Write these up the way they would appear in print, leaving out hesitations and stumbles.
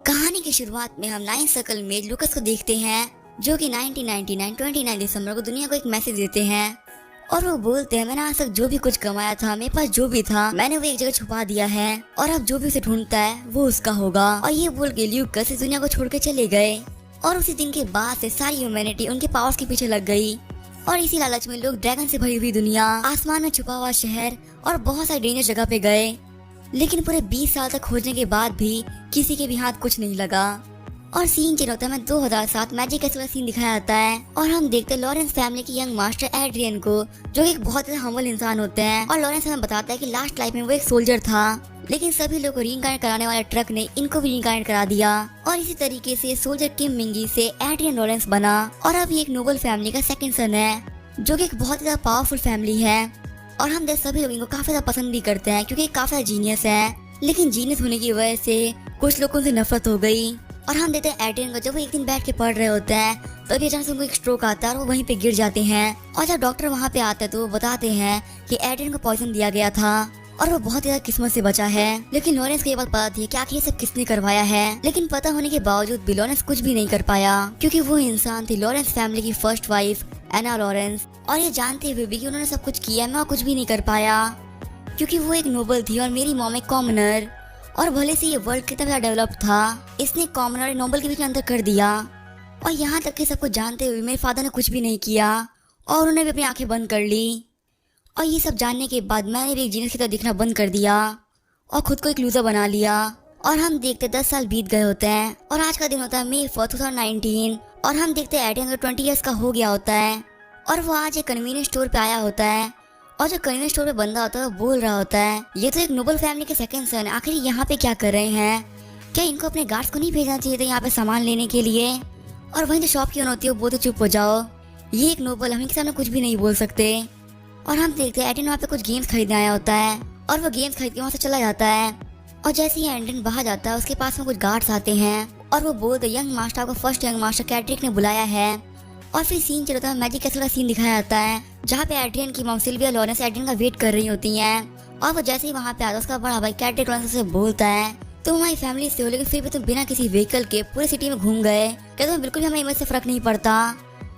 कहानी की शुरुआत में हम नाइन सर्कल में लूकस को देखते हैं, जो कि 1999 29 दिसंबर को दुनिया को एक मैसेज देते हैं और वो बोलते हैं, मैंने आज तक जो भी कुछ कमाया था, मेरे पास जो भी था, मैंने वो एक जगह छुपा दिया है और अब जो भी उसे ढूंढता है वो उसका होगा। और ये बोल के लूकस इस दुनिया को छोड़ के चले गए और उसी दिन के बाद से सारी ह्यूमैनिटी उनके पावर्स के पीछे लग गई और इसी लालच में लोग ड्रैगन से भरी हुई दुनिया, आसमान में छुपा हुआ शहर और बहुत सारी डेंजर जगह पे गए। लेकिन पूरे 20 साल तक खोजने के बाद भी किसी के भी हाथ कुछ नहीं लगा। और सीन चेंज होता है 2007 मैजिक कैसल का सीन दिखाया जाता है और हम देखते हैं लॉरेंस फैमिली की यंग मास्टर एड्रियन को, जो एक बहुत ही हम्बल इंसान होते हैं। और लॉरेंस हमें बताता है कि लास्ट लाइफ में वो एक सोल्जर था, लेकिन सभी लोगों को रीइंकार्नेट कराने वाले ट्रक ने इनको भी रीइंकार्नेट करा दिया और इसी तरीके से सोल्जर किम मिंगी से एड्रियन लॉरेंस बना और अब ये एक नोबल फैमिली का सेकंड सन है, जो कि एक बहुत ही ज्यादा पावरफुल फैमिली है। और हम देख सभी लोग इनको काफी ज्यादा पसंद भी करते हैं क्योंकि काफी ज्यादा जीनियस है, लेकिन जीनियस होने की वजह से कुछ लोगों से नफरत हो गई। और हम देखते हैं एड्रियन को, जब वो एक दिन बैठ के पढ़ रहे होते हैं तभी अचानक से उनको एक स्ट्रोक आता है और वो वहीं पे गिर जाते हैं। और जब डॉक्टर वहाँ पे आते हैं तो वो बताते हैं कि एड्रियन को पॉइजन दिया गया था और वो बहुत ज्यादा किस्मत से बचा है। लेकिन लॉरेंस को ये बात पता थी कि आखिर ये सब किसने करवाया है, लेकिन पता होने के बावजूद भी लॉरेंस कुछ भी नहीं कर पाया क्योंकि वो इंसान थी लॉरेंस फैमिली की फर्स्ट वाइफ एना लॉरेंस। और ये जानते हुए भी कि उन्होंने सब कुछ किया, मैं कुछ भी नहीं कर पाया क्योंकि वो एक नोबल थी और मेरी मॉम एक कॉमनर। और भले से ये वर्ल्ड कितना ज्यादा डेवलप था, इसने कॉमनर और नोबल के बीच में अंतर कर दिया। और यहाँ तक कि सब कुछ जानते हुए मेरे फादर ने कुछ भी नहीं किया और उन्होंने भी अपनी आंखें बंद कर ली। और ये सब जानने के बाद मैंने भी एक जीनियस की तरह दिखना बंद कर दिया और खुद को एक लूजर बना लिया। और हम देखते 10 साल बीत गए होते हैं और आज का दिन होता है May 4, 2019 और हम देखते हैं एड्रियन 20 ईयर्स का हो गया होता है और वो आज एक कन्वीनियंस स्टोर पे आया होता है। और जो कन्वीनियंस स्टोर पे बंदा होता है वो बोल रहा होता है, ये तो एक नोबल फैमिली के सेकंड सन, आखिर यहाँ पे क्या कर रहे हैं, क्या इनको अपने गार्ड्स को नहीं भेजना चाहिए था यहाँ पे सामान लेने के लिए। और वहीं जो शॉप की ओनर होती है वो बोलते चुप हो जाओ, ये एक नोबल, हम इनके सामने कुछ भी नहीं बोल सकते। और हम देखते हैं एड्रियन वहाँ पे कुछ गेम्स खरीदने आया होता है और वो गेम्स खरीद के वहाँ से चला जाता है। और जैसे ही एड्रियन बाहर जाता है उसके पास में कुछ गार्ड्स आते हैं और वो बोलते यंग मास्टर, आपको फर्स्ट यंग मास्टर कैट्रिक ने बुलाया है। और फिर सीन चलता है मैजिक कैसल का सीन दिखाया जाता है जहाँ पे एड्रियन की मॉम सिल्विया लॉरेंस एड्रियन का वेट कर रही होती हैं। और वो जैसे ही वहाँ पे आता है उसका बड़ा भाई कैट्रिक लॉरेंस से बोलता है, तुम हमारी फैमिली से हो लेकिन फिर भी तुम बिना किसी व्हीकल के पूरी सिटी में घूम गए, क्या तुम्हें बिल्कुल भी हमें इमेज से फर्क नहीं पड़ता।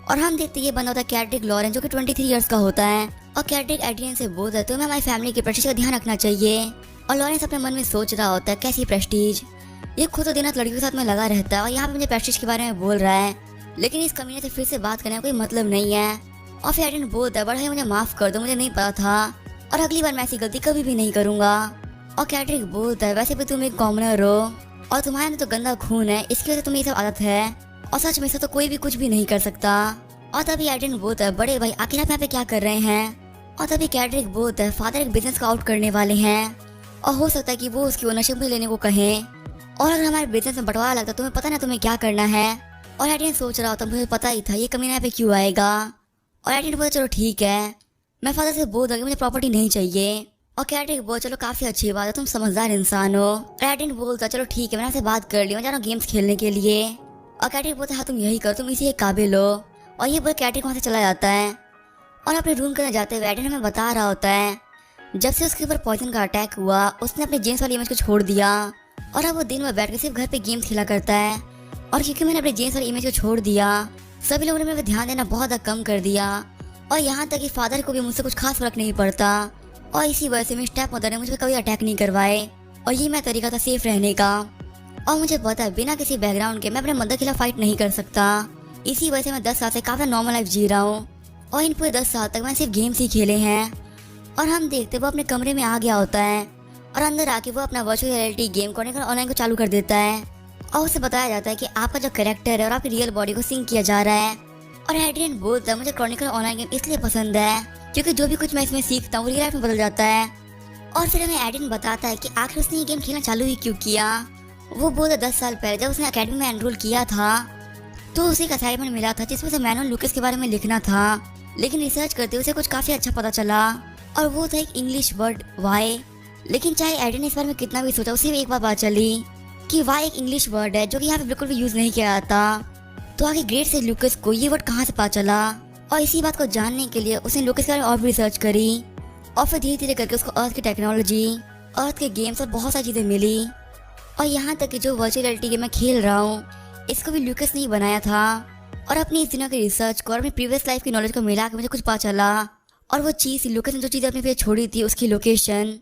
और हम देखते ये बंदा होता है कैट्रिक लॉरेंस, जो कि 23 ईयर्स का होता है। और कैट्रिक एड्रियन से बोलता है तुम्हें हमारी फैमिली के प्रेस्टीज का ध्यान रखना चाहिए। और लॉरेंस अपने मन में सोच रहा होता है कैसी प्रेस्टीज, ये खुद तो दिन रात लड़कियों के साथ में लगा रहता है और यहाँ पे मुझे प्रेस्टीज के बारे में बोल रहा है, लेकिन इस कमीने से फिर से बात करने का कोई मतलब नहीं है। और फिर एड्रियन बोलता है, बड़ा है मुझे माफ कर दो, मुझे नहीं पता था और अगली बार मैं ऐसी गलती कभी भी नहीं करूंगा। और कैट्रिक बोलता है, वैसे भी तुम एक कॉमनर हो और तुम्हारे में तो गंदा खून है, इसकी वजह से तुम्हें ये सब आदत है और सच में से तो कोई भी कुछ भी नहीं कर सकता। और तभी एड्रियन बोलता है, बड़े भाई आखिर आप यहाँ पे क्या कर रहे हैं। और तभी कैट्रिक बोलता है, फादर एक बिजनेस को आउट करने वाले हैं और हो सकता है कि वो उसकी ओनरशिप भी लेने को कहें और अगर हमारे बिजनेस में बंटवारा लगता तुम्हें पता ना तुम्हें क्या करना है। और एड्रियन सोच रहा होता मुझे पता ही था ये कमीना यहाँ पे क्यों आएगा। और एड्रियन बोलता चलो ठीक है, मैं फादर से बोल दूंगा मुझे प्रॉपर्टी नहीं चाहिए। और कैट्रिक बोल चलो काफी अच्छी बात है, तुम समझदार इंसान हो। और एड्रियन बोलता चलो ठीक है, मैंने आपसे बात कर ली, मैं जा रहा हूँ गेम्स खेलने के लिए। और कैट्रिक बोलता हाँ तुम यही करो, तुम इसी के काबिल हो। और ये बोल कैट्रिक वहाँ से चला जाता है और अपने रूम के अंदर जाते हुए एड्रियन हमें बता रहा होता है जब से उसके ऊपर पॉइजन का अटैक हुआ उसने अपने जेम्स वाली इमेज को छोड़ दिया और अब वो दिन में बैठ के सिर्फ घर पे गेम्स खेला करता है। और क्योंकि मैंने अपने जेम्स वाली इमेज को छोड़ दिया, सभी लोगों ने मेरे पे ध्यान देना बहुत ज़्यादा कम कर दिया और यहाँ तक कि फादर को भी मुझसे कुछ खास फर्क नहीं पड़ता। और इसी वजह से मेरे स्टेप मदर ने मुझ पर कभी अटैक नहीं करवाए और ये मैं तरीका था सेफ रहने का। और मुझे पता है बिना किसी बैकग्राउंड के मैं अपने मदर के खिलाफ फाइट नहीं कर सकता, इसी वजह से मैं 10 साल से काफ़ी नॉर्मल लाइफ जी रहा हूँ और इन पूरे 10 साल तक मैंने सिर्फ गेम्स ही खेले हैं। और हम देखते वो अपने कमरे में आ गया होता है और अंदर आके वो अपना वर्चुअल रियलिटी गेम कॉर्निकल ऑनलाइन को चालू कर देता है और उसे बताया जाता है कि आपका जो कैरेक्टर है और आपकी रियल बॉडी को सिंक किया जा रहा है। और एड्रियन बोलता है मुझे क्रॉनिकल ऑनलाइन गेम इसलिए पसंद है क्योंकि जो भी कुछ मैं इसमें सीखता हूँ रियल लाइफ में बदल जाता है। और फिर हमें एड्रियन बताता है कि आखिर उसने ये गेम खेलना चालू ही क्यों किया। वो बोलता 10 साल पहले जब उसने अकेडमी में एनरोल किया था तो उसे एक असाइनमेंट मिला था जिसमें से मैनुअल लुकस के बारे में लिखना था, लेकिन रिसर्च करते उसे कुछ काफ़ी अच्छा पता चला और वो था एक इंग्लिश वर्ड वाई। लेकिन चाहे एड्रियन ने इस बारे में कितना भी सोचा उसे भी एक बार पता चली कि वाई एक इंग्लिश वर्ड है जो कि यहाँ पे बिल्कुल भी यूज़ नहीं किया जाता। तो आगे ग्रेट से लुकस को ये वर्ड कहाँ से पता चला और इसी बात को जानने के लिए उसने लुकस के बारे में और भी रिसर्च करी और फिर धीरे धीरे करके उसको अर्थ की टेक्नोलॉजी, अर्थ के गेम्स और बहुत सारी चीज़ें मिली। और यहाँ तक कि जो वर्चुअल रियलिटी गेम मैं खेल रहा हूँ इसको भी लूकस ने ही बनाया था। और अपनी इस दिनों की रिसर्च को और अपनी प्रीवियस लाइफ की नॉलेज को मिला के मुझे कुछ पता चला, और वो चीज़ लूकस ने जो चीज़ अपने पे छोड़ी थी उसकी लोकेशन,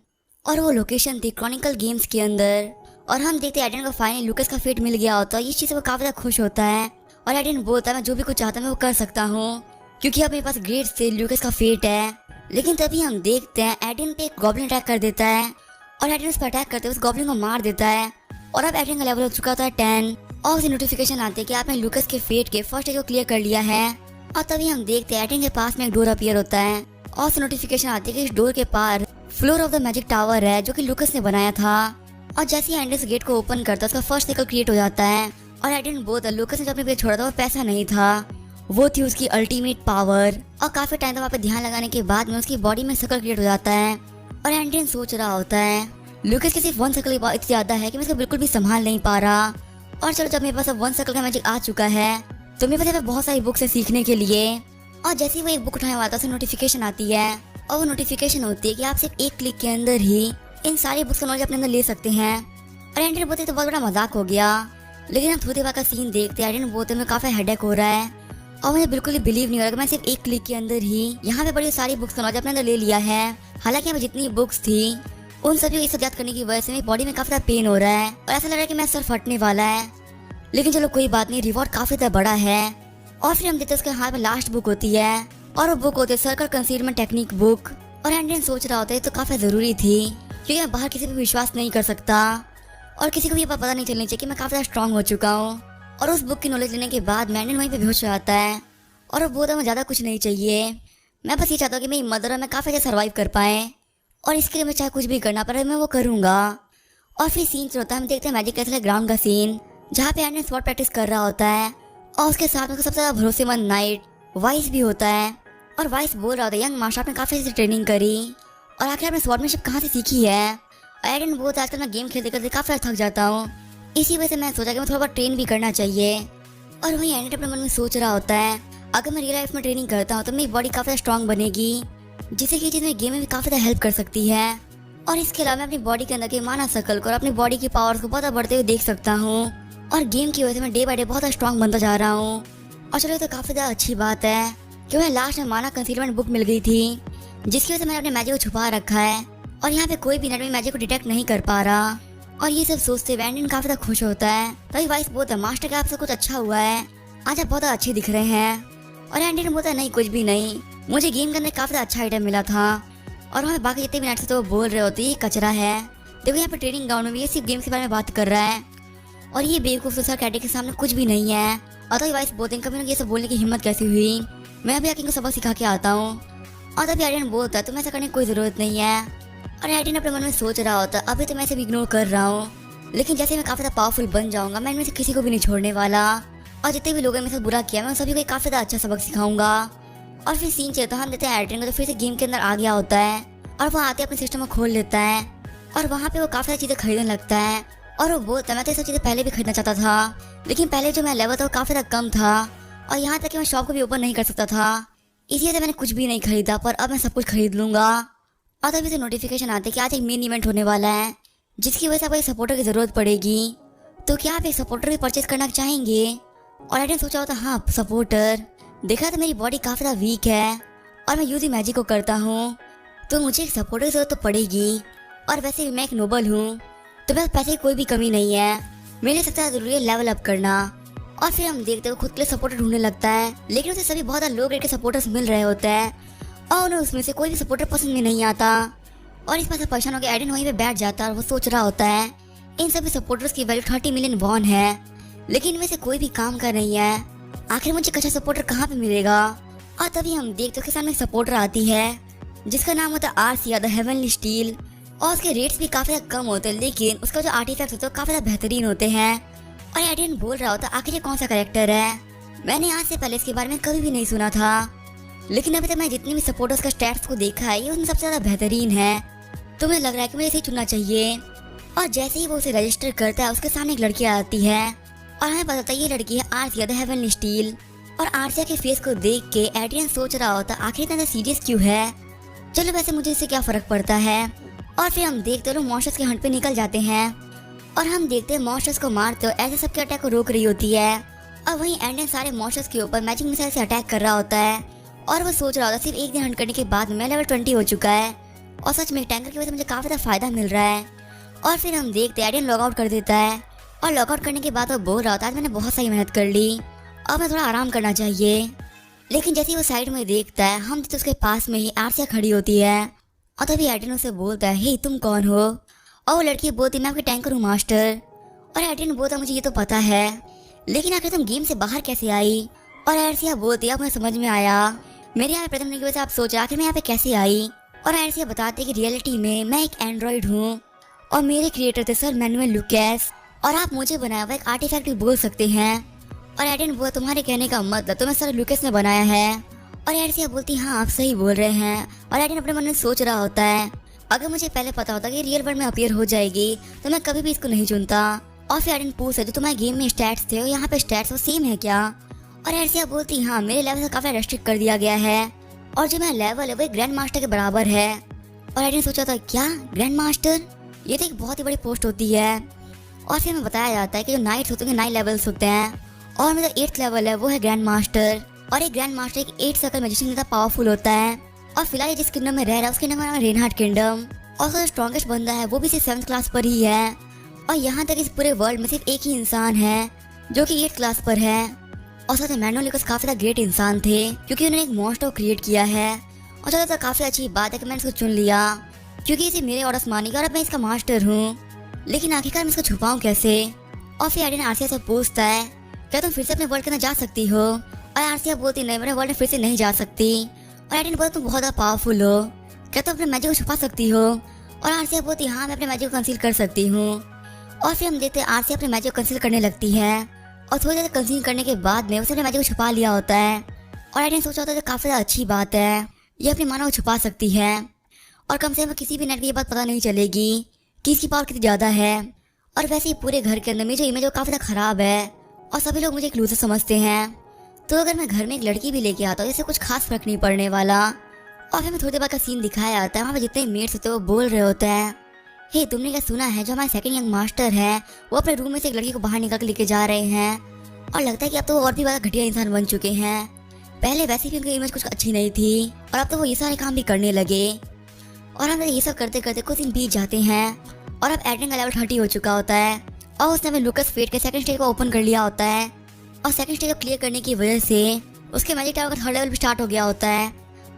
और वो लोकेशन थी क्रॉनिकल गेम्स के अंदर। और हम देखते हैं एडन को फाइनली लूकस का फेट मिल गया होता है। इस चीज़ से वो काफ़ी ज़्यादा खुश होता है और एडन बोलता है मैं जो भी कुछ चाहता हूँ मैं वो कर सकता हूँ, क्योंकि अब मेरे पास ग्रेड से लूकस का फेट है। लेकिन तभी हम देखते हैं एडन पे एक गॉब्लिन अटैक कर देता है और एडन उस पर अटैक करते हुए उस गॉब्लिन को मार देता है। और अब एडन का लेवल हो चुका होता है 10 और उसे नोटिफिकेशन आती है कि आपने लूकस के फेट के फर्स्ट स्टेज को क्लियर कर लिया है। और तभी हम देखते हैं एडन के पास में एक डोर अपीयर होता है और उसे नोटिफिकेशन आती है कि इस डोर के पार floor of the magic tower है जो कि लूकस ने बनाया था। और जैसे ही एडन इस गेट को ओपन करता है उसका फर्स्ट सर्कल क्रिएट हो जाता है। और एडन बोलता है लूकस ने जो अपने पे छोड़ा था वो पैसा नहीं था, वो थी उसकी अल्टीमेट पावर। और काफी टाइम तक वहाँ पे ध्यान लगाने के बाद में उसकी बॉडी में सर्कल क्रिएट हो जाता है। और एडन सोच रहा होता है लूकस के सिर्फ 1 सर्कल इतनी ज्यादा है कि मैं इसको बिल्कुल भी संभाल नहीं पा रहा। और चलो जब मेरे पास अब 1 सर्कल का मैजिक आ चुका है तो मेरे पास बहुत सारी बुक्स है सीखने के लिए। और जैसे ही वो एक बुक उठाने वाला था उसे नोटिफिकेशन आती है और वो नोटिफिकेशन होती है कि आप सिर्फ एक क्लिक के अंदर ही इन सारी बुक्स का नॉलेज अपने अंदर ले सकते हैं। और एडन बोलते तो बहुत बड़ा मजाक हो गया। लेकिन हम थोड़ी देर बाद का सीन देखते हैं एडन बोलते में काफी हेडेक हो रहा है और मुझे बिल्कुल ही बिलीव नहीं हो रहा कि मैं सिर्फ एक क्लिक के अंदर ही यहाँ पे बड़ी सारी बुक्स का नॉलेज अपने अंदर ले लिया है। हालांकि यहाँ पे जितनी बुक्स थी उन सभी को एक साथ याद करने की वजह से मेरी बॉडी में काफी ज्यादा पेन हो रहा है और ऐसा लग रहा है कि मैं सर फटने वाला है। लेकिन चलो कोई बात नहीं, रिवॉर्ड काफी ज्यादा बड़ा है। और फिर हम देखते हैं उसके हाथ में लास्ट बुक होती है और वो बुक होती है सर्कल कंसीलमेंट टेक्निक बुक। और एंडन सोच रहा होता है तो काफी जरूरी थी क्योंकि मैं बाहर किसी पर विश्वास नहीं कर सकता और किसी को भी पता नहीं चलनी चाहिए कि मैं काफी ज्यादा स्ट्रांग हो चुका हूँ। और उस बुक की नॉलेज लेने के बाद मैंडन वहीं पे बेहोश हो जाता है और वो बोलता मुझे ज्यादा कुछ नहीं चाहिए, मैं बस ये चाहता हूँ कि मेरी मदर और मैं काफी ज्यादा सर्वाइव कर पाए और इसके लिए मैं चाहे कुछ भी करना पड़े मैं वो करूंगा। और फिर सीन होता है हम देखते हैं मैजिक कैसल ग्राउंड का सीन जहाँ पे एंडन स्पॉट प्रैक्टिस कर रहा होता है और उसके साथ में सबसे ज्यादा भरोसेमंद नाइट वाइस भी होता है। और वाइस बोल रहा होता है यंग मार्शल आपने काफी अच्छी ट्रेनिंग करी और आखिर आपने स्वॉर्डमैनशिप कहाँ से सीखी है। एडन बोलता है आजकल मैं गेम खेलते करते काफी थक जाता हूँ, इसी वजह से मैं सोचा कि मैं थोड़ा बहुत ट्रेन भी करना चाहिए। और वहीं एडन अपने मन में सोच रहा होता है अगर मैं रियल लाइफ में ट्रेनिंग करता हूँ तो मेरी बॉडी काफी स्ट्रांग बनेगी जिससे कि चीज मेरी गेम में भी काफी ज्यादा हेल्प कर सकती है। और इसके अलावा मैं अपनी बॉडी के अंदर के माना सर्कल को और अपनी बॉडी की पावर्स को बहुत बढ़ते हुए देख सकता हूँ और गेम की वजह से मैं डे बाय डे बहुत स्ट्रांग बनता जा रहा हूँ। और चलो तो काफी ज्यादा अच्छी बात है कि मुझे लास्ट में माना कंसीलमेंट बुक मिल गई थी जिसकी वजह से मैंने अपने मैजिक को छुपा रखा है और यहाँ पे कोई भी नेट में मैजिक को डिटेक्ट नहीं कर पा रहा। और ये सब सोचते हुए एंडन काफी ज्यादा खुश होता है। तभी वाइस बोलता है मास्टर का आपसे कुछ अच्छा हुआ है, आज आप बहुत अच्छे दिख रहे हैं। और एंडन बोलता है नहीं कुछ भी नहीं, मुझे गेम के अंदर काफी अच्छा आइटम मिला था। और वहाँ बाकी जितने भी नेट से तो वो बोल रहे होते ये कचरा है, देखो यहाँ पे ट्रेनिंग ग्राउंड में भी ये सिर्फ गेम के बारे में बात कर रहा है और ये बेवकूफ सर कैटे के सामने कुछ भी नहीं है। और तो वाइस बोलते हैं कभी ना ये सब बोलने की हिम्मत कैसी हुई, मैं अभी आके इनको सबक सिखा के आता हूँ। और तभी एडन बोलता है तुम्हें ऐसा करने की कोई जरूरत नहीं है। और एडन अपने मन में सोच रहा होता है अभी तो मैं इसे इग्नोर कर रहा हूँ लेकिन जैसे मैं काफी ज्यादा पावरफुल बन जाऊंगा मैं इनमें से किसी को भी नहीं छोड़ने वाला और जितने भी लोगों ने मेरे साथ बुरा किया मैं उन सभी को काफी ज्यादा अच्छा सबक सिखाऊंगा। और फिर सीन चलता हम देते हैं एडन को तो फिर से गेम के अंदर आ गया होता है और वो आते अपने सिस्टम को खोल लेता है और वहाँ पे वो काफी सारी चीजें खरीदने लगता है। और वो बोलता है मैं तो ये सब चीजें पहले भी खरीदना चाहता था लेकिन पहले जो मेरा लेवल था वो काफी ज्यादा कम था और यहाँ तक कि मैं शॉप को भी ओपन नहीं कर सकता था, इसी वजह से मैंने कुछ भी नहीं खरीदा, पर अब मैं सब कुछ खरीद लूंगा। और तभी से नोटिफिकेशन आते कि आज एक मेन इवेंट होने वाला है जिसकी वजह से आपको एक सपोर्टर की जरूरत पड़ेगी, तो क्या आप एक सपोर्टर भी परचेज करना चाहेंगे। और एडन सोचा होता हाँ सपोर्टर, देखा तो मेरी बॉडी काफी ज्यादा वीक है और मैं यूज ही मैजिक को करता हूँ तो मुझे एक सपोर्टर की जरूरत तो पड़ेगी और वैसे भी मैं एक नोबल हूँ तो बस पैसे की कोई भी कमी नहीं है, मेरे लिए सबसे ज्यादा जरूरी है लेवल अप करना। और फिर हम देखते हैं खुद के लिए सपोर्टर ढूंढने लगता है लेकिन उसे सभी बहुत लो ग्रेड के सपोर्टर्स मिल रहे होते हैं और उन्हें उसमें से कोई भी सपोर्टर पसंद में नहीं आता। और इस बात से परेशान होकर एडन वहीं पे बैठ जाता है और वो सोच रहा होता है इन सभी सपोर्टर्स की वैल्यू 30 मिलियन वॉन है लेकिन इनमें से कोई भी काम कर नहीं है, आखिर मुझे अच्छा सपोर्टर कहाँ पे मिलेगा। और तभी हम देखते हैं उसके सामने एक सपोर्टर आती है जिसका नाम होता है आर्सिया द हेवनली स्टील और उसके रेट्स भी काफी कम होते हैं लेकिन उसका जो आर्टिफैक्ट होते हैं काफी बेहतरीन होते हैं। और एडन बोल रहा होता आखिर ये कौन सा कैरेक्टर है, मैंने आज से पहले इसके बारे में कभी भी नहीं सुना था लेकिन अभी तक मैं जितने भी सपोर्टर्स का स्टैट्स को देखा है ये उनमें सबसे ज्यादा बेहतरीन है, तो मुझे लग रहा है कि मुझे इसे चुनना चाहिए। और जैसे ही वो उसे रजिस्टर करता है उसके सामने एक लड़की आती है और हमें पता था ये लड़की है आर्सिया द हेवनली स्टील। और आर्सिया के फेस को देख के एड्रियन सोच रहा होता आखिर इतना सीरियस क्यों है, चलो वैसे मुझे इससे क्या फर्क पड़ता है। और फिर हम देखते लोग मॉन्स्टर्स के हंट पे निकल जाते हैं और हम देखते हैं मॉन्स्टर्स को मारते हुए ऐसे सबके अटैक को रोक रही होती है। अब वहीं एंडन सारे मॉन्स्टर्स के ऊपर मैजिक मिसाइल से अटैक कर रहा होता है और वो सोच रहा होता है सिर्फ एक दिन हंट करने के बाद मैं लेवल 20 हो चुका है और सच में टैंकर की वजह से मुझे काफी ज्यादा फायदा मिल रहा है। और फिर हम देखते हैं एडन लॉग आउट कर देता है और लॉग आउट करने के बाद वो बोल रहा होता है आज मैंने बहुत सही मेहनत कर ली और मैं थोड़ा आराम करना चाहिए। लेकिन जैसे ही वो साइड में देखता है हम तो उसके पास में ही आरसिया खड़ी होती है और तभी एडन उसे बोलता है हे तुम कौन हो। और वो लड़की बोलती मैं आपके टैंकर हूँ मास्टर। और एडन बोलता मुझे ये तो पता है लेकिन आखिर तुम गेम से बाहर कैसे आई। और आरसिया बोलती अब मुझे समझ में आया मेरे यहाँ प्रथम की वजह से आप सोचा आखिर मैं यहाँ पे कैसे आई। और आरसिया बताते कि रियलिटी में मैं एक एंड्रॉइड हूँ और मेरे क्रिएटर थे सर मैनुअल लुकेस और आप मुझे बनाया हुआ एक आर्टिफैक्ट भी बोल सकते हैं। और एडन बोला तुम्हारे कहने का मतलब तुम्हें सर लुकेस ने बनाया है। और आरसिया बोलती हाँ आप सही बोल रहे हैं। और एडन अपने मन में सोच रहा होता है अगर मुझे पहले पता होता कि रियल वर्ल्ड में अपीयर हो जाएगी तो मैं कभी भी इसको नहीं चुनता। और फिर एडन पूछता जो तुम्हारे गेम में स्टैट्स थे और यहाँ पे स्टैट्स वो सेम है क्या। और आरसिया बोलती हाँ मेरे लेवल से काफी रेस्ट्रिक्ट कर दिया गया है और जो मेरा लेवल है वो ग्रैंड मास्टर के बराबर है। और एडन सोचा था क्या ग्रैंड मास्टर ये तो एक बहुत ही बड़ी पोस्ट होती है। और फिर हमें बताया जाता है कि जो नाइट्स होते हैं 9 लेवल्स होते हैं और मेरा 8th लेवल है वो है ग्रैंड मास्टर। और एक ग्रैंड मास्टर एक 8 सर्कल मैजिशियन जितना पावरफुल होता है। और फिलहाल ये जिस किंगडम में रह रहा है उस किंगडम का नाम है रेनहार्ट किंगडम और जो स्ट्रॉन्गेस्ट बंदा है वो भी सिर्फ 7th क्लास पर ही है। और यहाँ तक इस पूरे वर्ल्ड में सिर्फ एक ही इंसान है जो कि 8th क्लास पर है। और साथ ही मैनुअल लुकेस काफी ज्यादा ग्रेट इंसान थे क्योंकि उन्होंने एक मॉन्स्टर क्रिएट किया है। और ज्यादातर काफी अच्छी बात है कि मैंने इसको चुन लिया क्योंकि इसे मेरे ऑर्डर्स मानेगा और अब मैं इसका मास्टर हूँ। लेकिन आखिरकार मैं इसको छुपाऊं कैसे। और फिर एडन आरसिया से पूछता है क्या तुम फिर से अपने वर्ल्ड के अंदर जा सकती हो। और आरसिया बोलती नहीं मेरे वर्ल्ड में फिर से नहीं जा सकती। और एडन बोलता तुम बहुत ज्यादा पावरफुल हो क्या तुम अपने मैजिक को छुपा सकती हो। और आरसिया बोलती हाँ मैं अपने मैजिक को कंसील कर सकती हूँ। और फिर हम देखते हैं आरसिया अपने मैजिक को कंसील करने लगती है और थोड़ी देर कंसील करने के बाद में उसने अपने मैजिक को छुपा लिया होता है। और एडन सोचा होता है काफी ज्यादा अच्छी बात है ये अपनी मानव को छुपा सकती है और कम से कम किसी भी नेट की ये बात पता नहीं चलेगी कि इसकी पावर कितनी ज्यादा है। और वैसे ही पूरे घर के अंदर मेरी जो इमेज है वो काफी ज्यादा खराब है और सभी लोग मुझे एक लूजर समझते हैं। तो अगर मैं घर में एक लड़की भी लेके आता हूँ इससे कुछ खास फर्क नहीं पड़ने वाला। और फिर मैं थोड़ी देर बाद का सीन दिखाया जाता है वहाँ पे जितने मेट्स होते हैं वो बोल रहे होते हैं हे तुमने क्या सुना है जो हमारे सेकंड यंग मास्टर है वो अपने रूम में से एक लड़की को बाहर निकाल के लेके जा रहे हैं। और लगता है कि अब तो वो और भी ज्यादा घटिया इंसान बन चुके हैं। पहले वैसे भी उनकी इमेज कुछ अच्छी नहीं थी और अब तो वो ये सारे काम भी करने लगे। और हम ये सब करते करते कुछ दिन बीत जाते हैं और अब एडन का लेवल 30 हो चुका होता है और उसने अपने लुकस फेट के सेकंड स्टेज को ओपन कर लिया होता है। और सेकंड स्टेज को क्लियर करने की वजह से उसके मैजिक टावर का 3rd लेवल भी स्टार्ट हो गया होता है।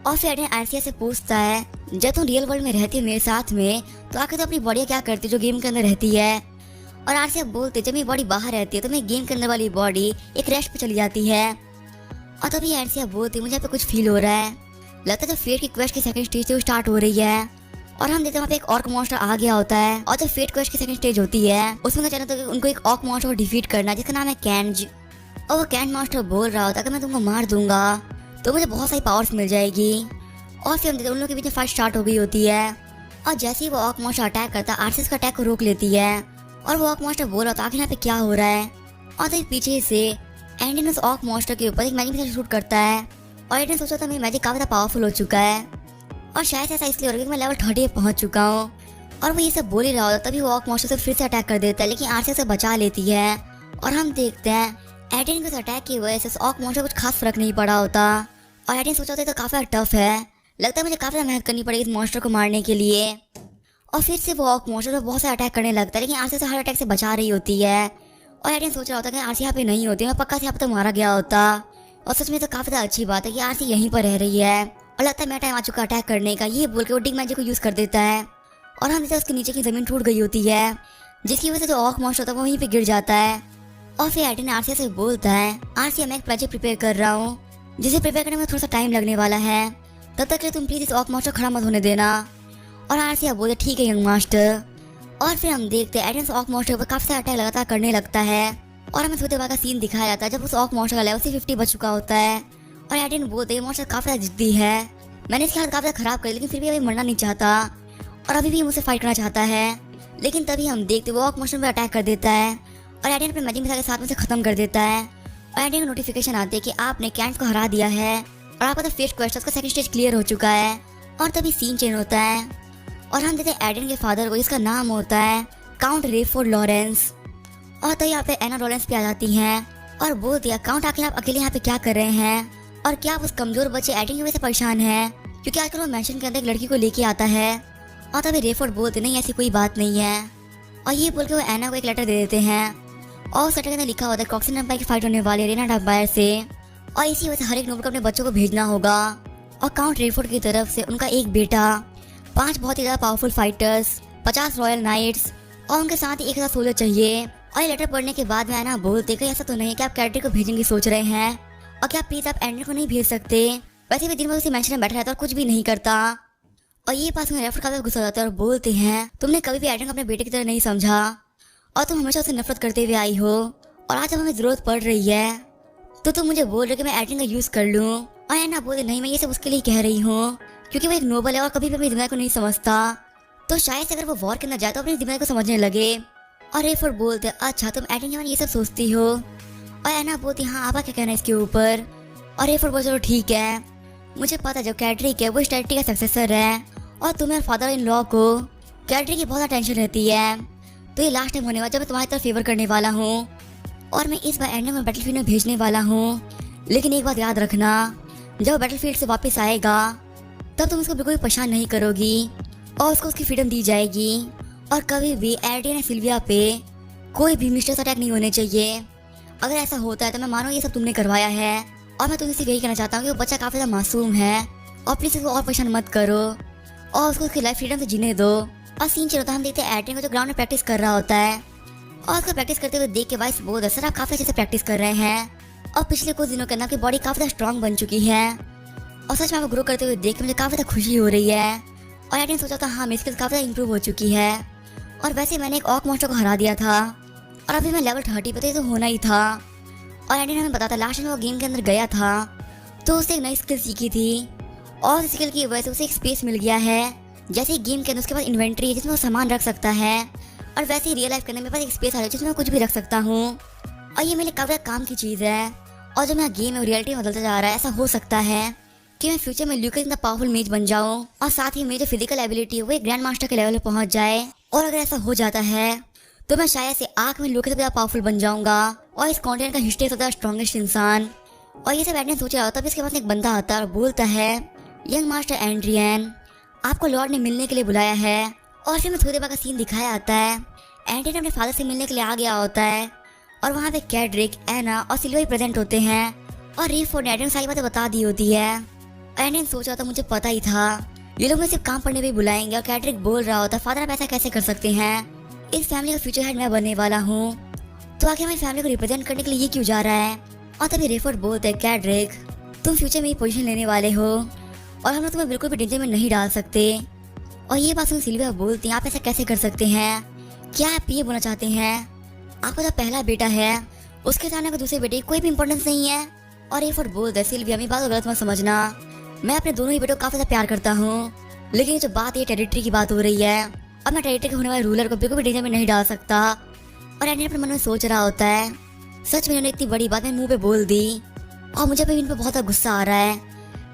और फिर एडन आरसिया से पूछता है जब तुम रियल वर्ल्ड में रहती हो मेरे साथ में तो आखिर तो अपनी बॉडी क्या करती जो गेम के अंदर रहती है। और आरसिया बोलते जब मेरी बॉडी बाहर रहती है तो मेरी गेम के अंदर वाली बॉडी एक रेस्ट पे चली जाती है। और तभी आरसिया बोलती मुझे यहाँ पे कुछ फील हो रहा है लगता है जो फेट की क्वेस्ट की सेकंड स्टेज वो स्टार्ट हो रही है। और हम देखते हैं वहाँ पे एक ऑर्क मॉन्स्टर आ गया होता है और जो फेट क्वेस्ट की सेकंड स्टेज होती है उसमें का चैनल तो उनको एक ऑर्क मॉन्स्टर को डिफीट करना जिसका नाम है कैंज। और वो कैंज मॉन्स्टर बोल रहा होता है कि मैं तुमको मार दूंगा तो मुझे बहुत सारी पावर्स मिल जाएगी। और फिर हम देखते हैं उन लोगों के बीच में फाइट स्टार्ट हो गई होती है और जैसे ही वो ऑर्क मॉन्स्टर अटैक करता है आरसिया का अटैक को रोक लेती है। और वो ऑर्क मॉन्स्टर बोल रहा होता है आखिर यहाँ पे क्या हो रहा है। और तभी पीछे से एंडन उस ऑर्क मॉन्स्टर के ऊपर एक मैजिक मिसाइल शूट करता है और एंडन सोचा था मेरी मैजिक काफी ज्यादा पावरफुल हो चुका है और शायद ऐसा इसलिए हो रहा है कि मैं लेवल 30 पहुंच चुका हूँ। और वो ये सब बोल ही रहा होता तभी वो ऑर्क मॉन्स्टर से फिर से अटैक कर देता है लेकिन आरसिया से बचा लेती है। और हम देखते हैं एडन के अटैक की वजह से ऑर्क मॉन्स्टर कुछ खास फर्क नहीं पड़ा होता और एडन सोचा था तो काफी टफ है लगता है मुझे काफी मेहनत करनी पड़ेगी इस मॉन्स्टर को मारने के लिए। और फिर से वो ऑर्क मॉन्स्टर बहुत सारे अटैक करने लगता है लेकिन आरसिया से हर अटैक से बचा रही होती है। और एडन सोच रहा होता कि आरसी यहाँ पे नहीं होती मैं पक्का से यहाँ पे तो मारा गया होता। और सच में तो काफी ज्यादा अच्छी बात है कि आरसी यहीं पर रह रही है और लगता है मेरा टाइम आ चुका अटैक करने का ये बोल के वो डिग मैजिक को यूज कर देता है। और हम देखते उसके नीचे की जमीन टूट गई होती है जिसकी वजह से जो ऑर्क मॉन्स्टर होता है वो वहीं पे गिर जाता है। और फिर एडन आरसिया से बोलता है आरसिया मैं एक प्रोजेक्ट प्रिपेयर कर रहा हूँ जिसे प्रिपेयर करने में थोड़ा सा टाइम लगने वाला है तब तक के तुम प्लीज इस ऑर्क मॉन्स्टर खड़ा मत होने देना। और आरसिया बोलते ठीक है यंग मास्टर। और फिर हम देखते हैं एडन ऑर्क मॉन्स्टर पर काफी सारा अटैक लगातार करने लगता है और हमें थोड़ी देर बाद का सीन दिखाया जाता है जब उस ऑर्क मॉन्स्टर का लेवल 50 बच चुका होता है। और एडन बोलते हैं मॉन्स्टर काफी ज्यादा जिद्दी है मैंने इसकी हालत काफी खराब कर लेकिन फिर भी अभी मरना नहीं चाहता और अभी भी मुझसे फाइट करना चाहता है। लेकिन तभी हम देखते वो ऑर्क मॉन्स्टर पर अटैक कर देता है और एडन अपने मैजिक मिसाइल के साथ में से खत्म कर देता है। और एडन को नोटिफिकेशन आती है कि आपने कैंट को हरा दिया है और आपका तो फर्स्ट क्वेस्ट का सेकंड स्टेज क्लियर हो चुका है। और तभी सीन चेंज होता है और हम देखते हैं एडन के फादर को जिसका नाम होता है काउंट रेफोर्ड लॉरेंस। और तो यहाँ पे एना लॉरेंस पे आ जाती हैं और बोल दिया, काउंट आखिर आप अकेले यहाँ पे क्या कर रहे हैं और क्या आप उस कमजोर बच्चे एडिंग की वजह से परेशान हैं, क्योंकि आजकल वो मैंशन के अंदर एक लड़की को लेके आता है। और तभी रेफोर्ड बोलते नहीं ऐसी कोई बात नहीं है। और ये बोल के वो एना को एक लेटर दे देते हैं और उस लेटर के अंदर लिखा होता है कॉक्सिन एम्पायर की फाइट होने वाली है रेना एम्पायर से, और इसी वजह से हर एक नोबल को अपने बच्चों को भेजना होगा। और काउंट रेफोर्ड की तरफ से उनका एक बेटा, 5 बहुत ही ज्यादा पावरफुल फाइटर्स, 50 रॉयल नाइट्स और उनके साथ ही 1000 सोल्जर चाहिए। और ये लेटर पढ़ने के बाद में एना बोलते कि ऐसा तो नहीं कि आप कैरेक्टर को भेजने की सोच रहे हैं और क्या प्लीज आप एंड्रयू को नहीं भेज सकते, वैसे भी दिन भर उसी मैंशन में बैठा रहता और कुछ भी नहीं करता। और ये पास में रेफर काफी गुस्सा हो जाता है और बोलते हैं तुमने कभी भी एंड्रयू को अपने बेटे की तरह नहीं समझा और तुम हमेशा उसे नफरत करते हुए आई हो, और आज जब हमें जरूरत पड़ रही है तो तुम मुझे बोल रहे कि मैं एंड्रयू का यूज कर लूँ। और एना बोलते नहीं, मैं ये सब उसके लिए कह रही हूँ क्योंकि वो एक नोबल है और कभी भी अपनी जिम्मेदारी को नहीं समझता, तो शायद से अगर वो वॉर के अंदर जाए तो अपनी जिम्मेदारी को समझने लगे। और रेफर बोलते अच्छा तुम एडिंग के बारे में ये सब सोचती हो। और एना बोलती हाँ आपका क्या कहना है इसके ऊपर। और रेफर बोलते चलो ठीक है, मुझे पता जो कैटरिक है वो इस टेरिटरी का सक्सेसर है और तुम्हें और फादर इन लॉ को कैटरिक की बहुत ज़्यादा टेंशन रहती है, तो ये लास्ट टाइम होने वाला जब मैं तुम्हारी तरफ फेवर करने वाला हूँ और मैं इस बार एंड्रयू में बैटलफील्ड में भेजने वाला हूँ। लेकिन एक बात याद रखना, जब वो बैटलफील्ड से वापस आएगा तब तुम उसको बिल्कुल भी परेशान नहीं करोगी और उसको उसकी फ्रीडम दी जाएगी, और कभी भी एडियन या सिल्विया पे कोई भी मिस्टेक अटैक नहीं होने चाहिए। अगर ऐसा होता है तो मैं मानो ये सब तुमने करवाया है, और मैं तुमसे यही कहना चाहता हूँ कि वो बच्चा काफी ज्यादा मासूम है और प्लीज उसको और परेशान मत करो और उसको उसकी लाइफ फ्रीडम से जीने दो। और सीन चलता हम देखते हैं एडियन को जो ग्राउंड में प्रैक्टिस कर रहा होता है और उसको प्रैक्टिस करते हुए देख के वाइस बोल दे सर आप काफी अच्छे से प्रैक्टिस कर रहे हैं और पिछले कुछ दिनों के अंदर आपकी बॉडी काफी ज्यादा स्ट्रॉन्ग बन चुकी है, और सच में आपको ग्रो करते हुए देख के मुझे काफी ज्यादा खुशी हो रही है। और एडियन सोचा था हाँ मेरी स्किल्स काफी ज्यादा इंप्रूव हो चुकी है, और वैसे मैंने एक ऑक मॉन्स्टर को हरा दिया था और अभी मैं लेवल 30 पे, तो ये तो होना ही था। और एडियन हमें बताता लास्ट में वो गेम के अंदर गया था तो उससे एक नई स्किल सीखी थी और उस स्किल की वजह से उसे एक स्पेस मिल गया है। जैसे ही गेम के अंदर उसके पास इन्वेंट्री है जिसमें वो सामान रख सकता है, और वैसे ही रियल लाइफ के अंदर मेरे पास एक स्पेस आ रहा है जिसमें मैं कुछ भी रख सकता हूँ, और ये मेरे काफी काम की चीज़ है। और जो मेरा गेम है रियलिटी में बदलता जा रहा है, ऐसा हो सकता है कि मैं फ्यूचर में ल्यूकास इतना पावरफुल मेज बन जाऊं और साथ ही मेरी जो फिजिकल एबिलिटी है वो एक ग्रैंड मास्टर के लेवल पे पहुंच जाए। और अगर ऐसा हो जाता है तो मैं शायद से आंख में ल्यूकास से ज़्यादा पावरफुल बन जाऊंगा और इस कॉन्टिनेंट का हिस्ट्री सबसे स्ट्रॉन्गेस्ट इंसान। और ये सब एडियन सोच रहा होता है, इसके पास एक बंदा आता है और बोलता है यंग मास्टर एंड्रियन आपको लॉर्ड ने मिलने के लिए बुलाया है। और फिर मैं थोड़ी देर बाद का सीन दिखाया आता है, एंड्रियन अपने फादर से मिलने के लिए आ गया होता है और वहाँ पे कैड्रिक, एना और सिल्वा ही प्रेजेंट होते हैं और रेफोर्ड ने एंड्रियन सारी बातें बता दी होती है। एंड्रियन सोच रहा था मुझे पता ही था ये लोग मुझे सिर्फ काम पढ़ने पे बुलाएंगे, और कैड्रिक बोल रहा होता फादर आप ऐसा कैसे कर सकते हैं, इस फैमिली का फ्यूचर हेड मैं बनने वाला हूँ, तो आखिर हमारी फैमिली को रिप्रेजेंट करने के लिए ये क्यों जा रहा है। और तभी रेफोर्ड बोलते हैं कैड्रिक तुम फ्यूचर में ये पोजीशन लेने वाले हो और हम लोग तुम्हें बिल्कुल भी डेंजर में नहीं डाल सकते। और ये बात सुन सिल्विया बोलती हैं आप ऐसा कैसे कर सकते हैं, क्या आप ये बोलना चाहते हैं आपका जो पहला बेटा है उसके सामने का दूसरे बेटे की कोई भी इंपॉर्टेंस नहीं है। और रेफोर्ड बोलते हैं सिल्विया मेरी बात को गलत मत समझना, मैं अपने दोनों ही बेटों को काफी ज्यादा प्यार करता हूँ, लेकिन ये जो बात ये टेरिटरी की बात हो रही है अब मैं टेरिटरी के होने वाले रूलर को बिल्कुल भी डेंजर में नहीं डाल सकता। और एंड्रियन अपने मन में सोच रहा होता है सच में इन्होंने इतनी बड़ी बात मेरे मुंह पे बोल दी और मुझे अभी इन पे बहुत ज्यादा गुस्सा आ रहा है,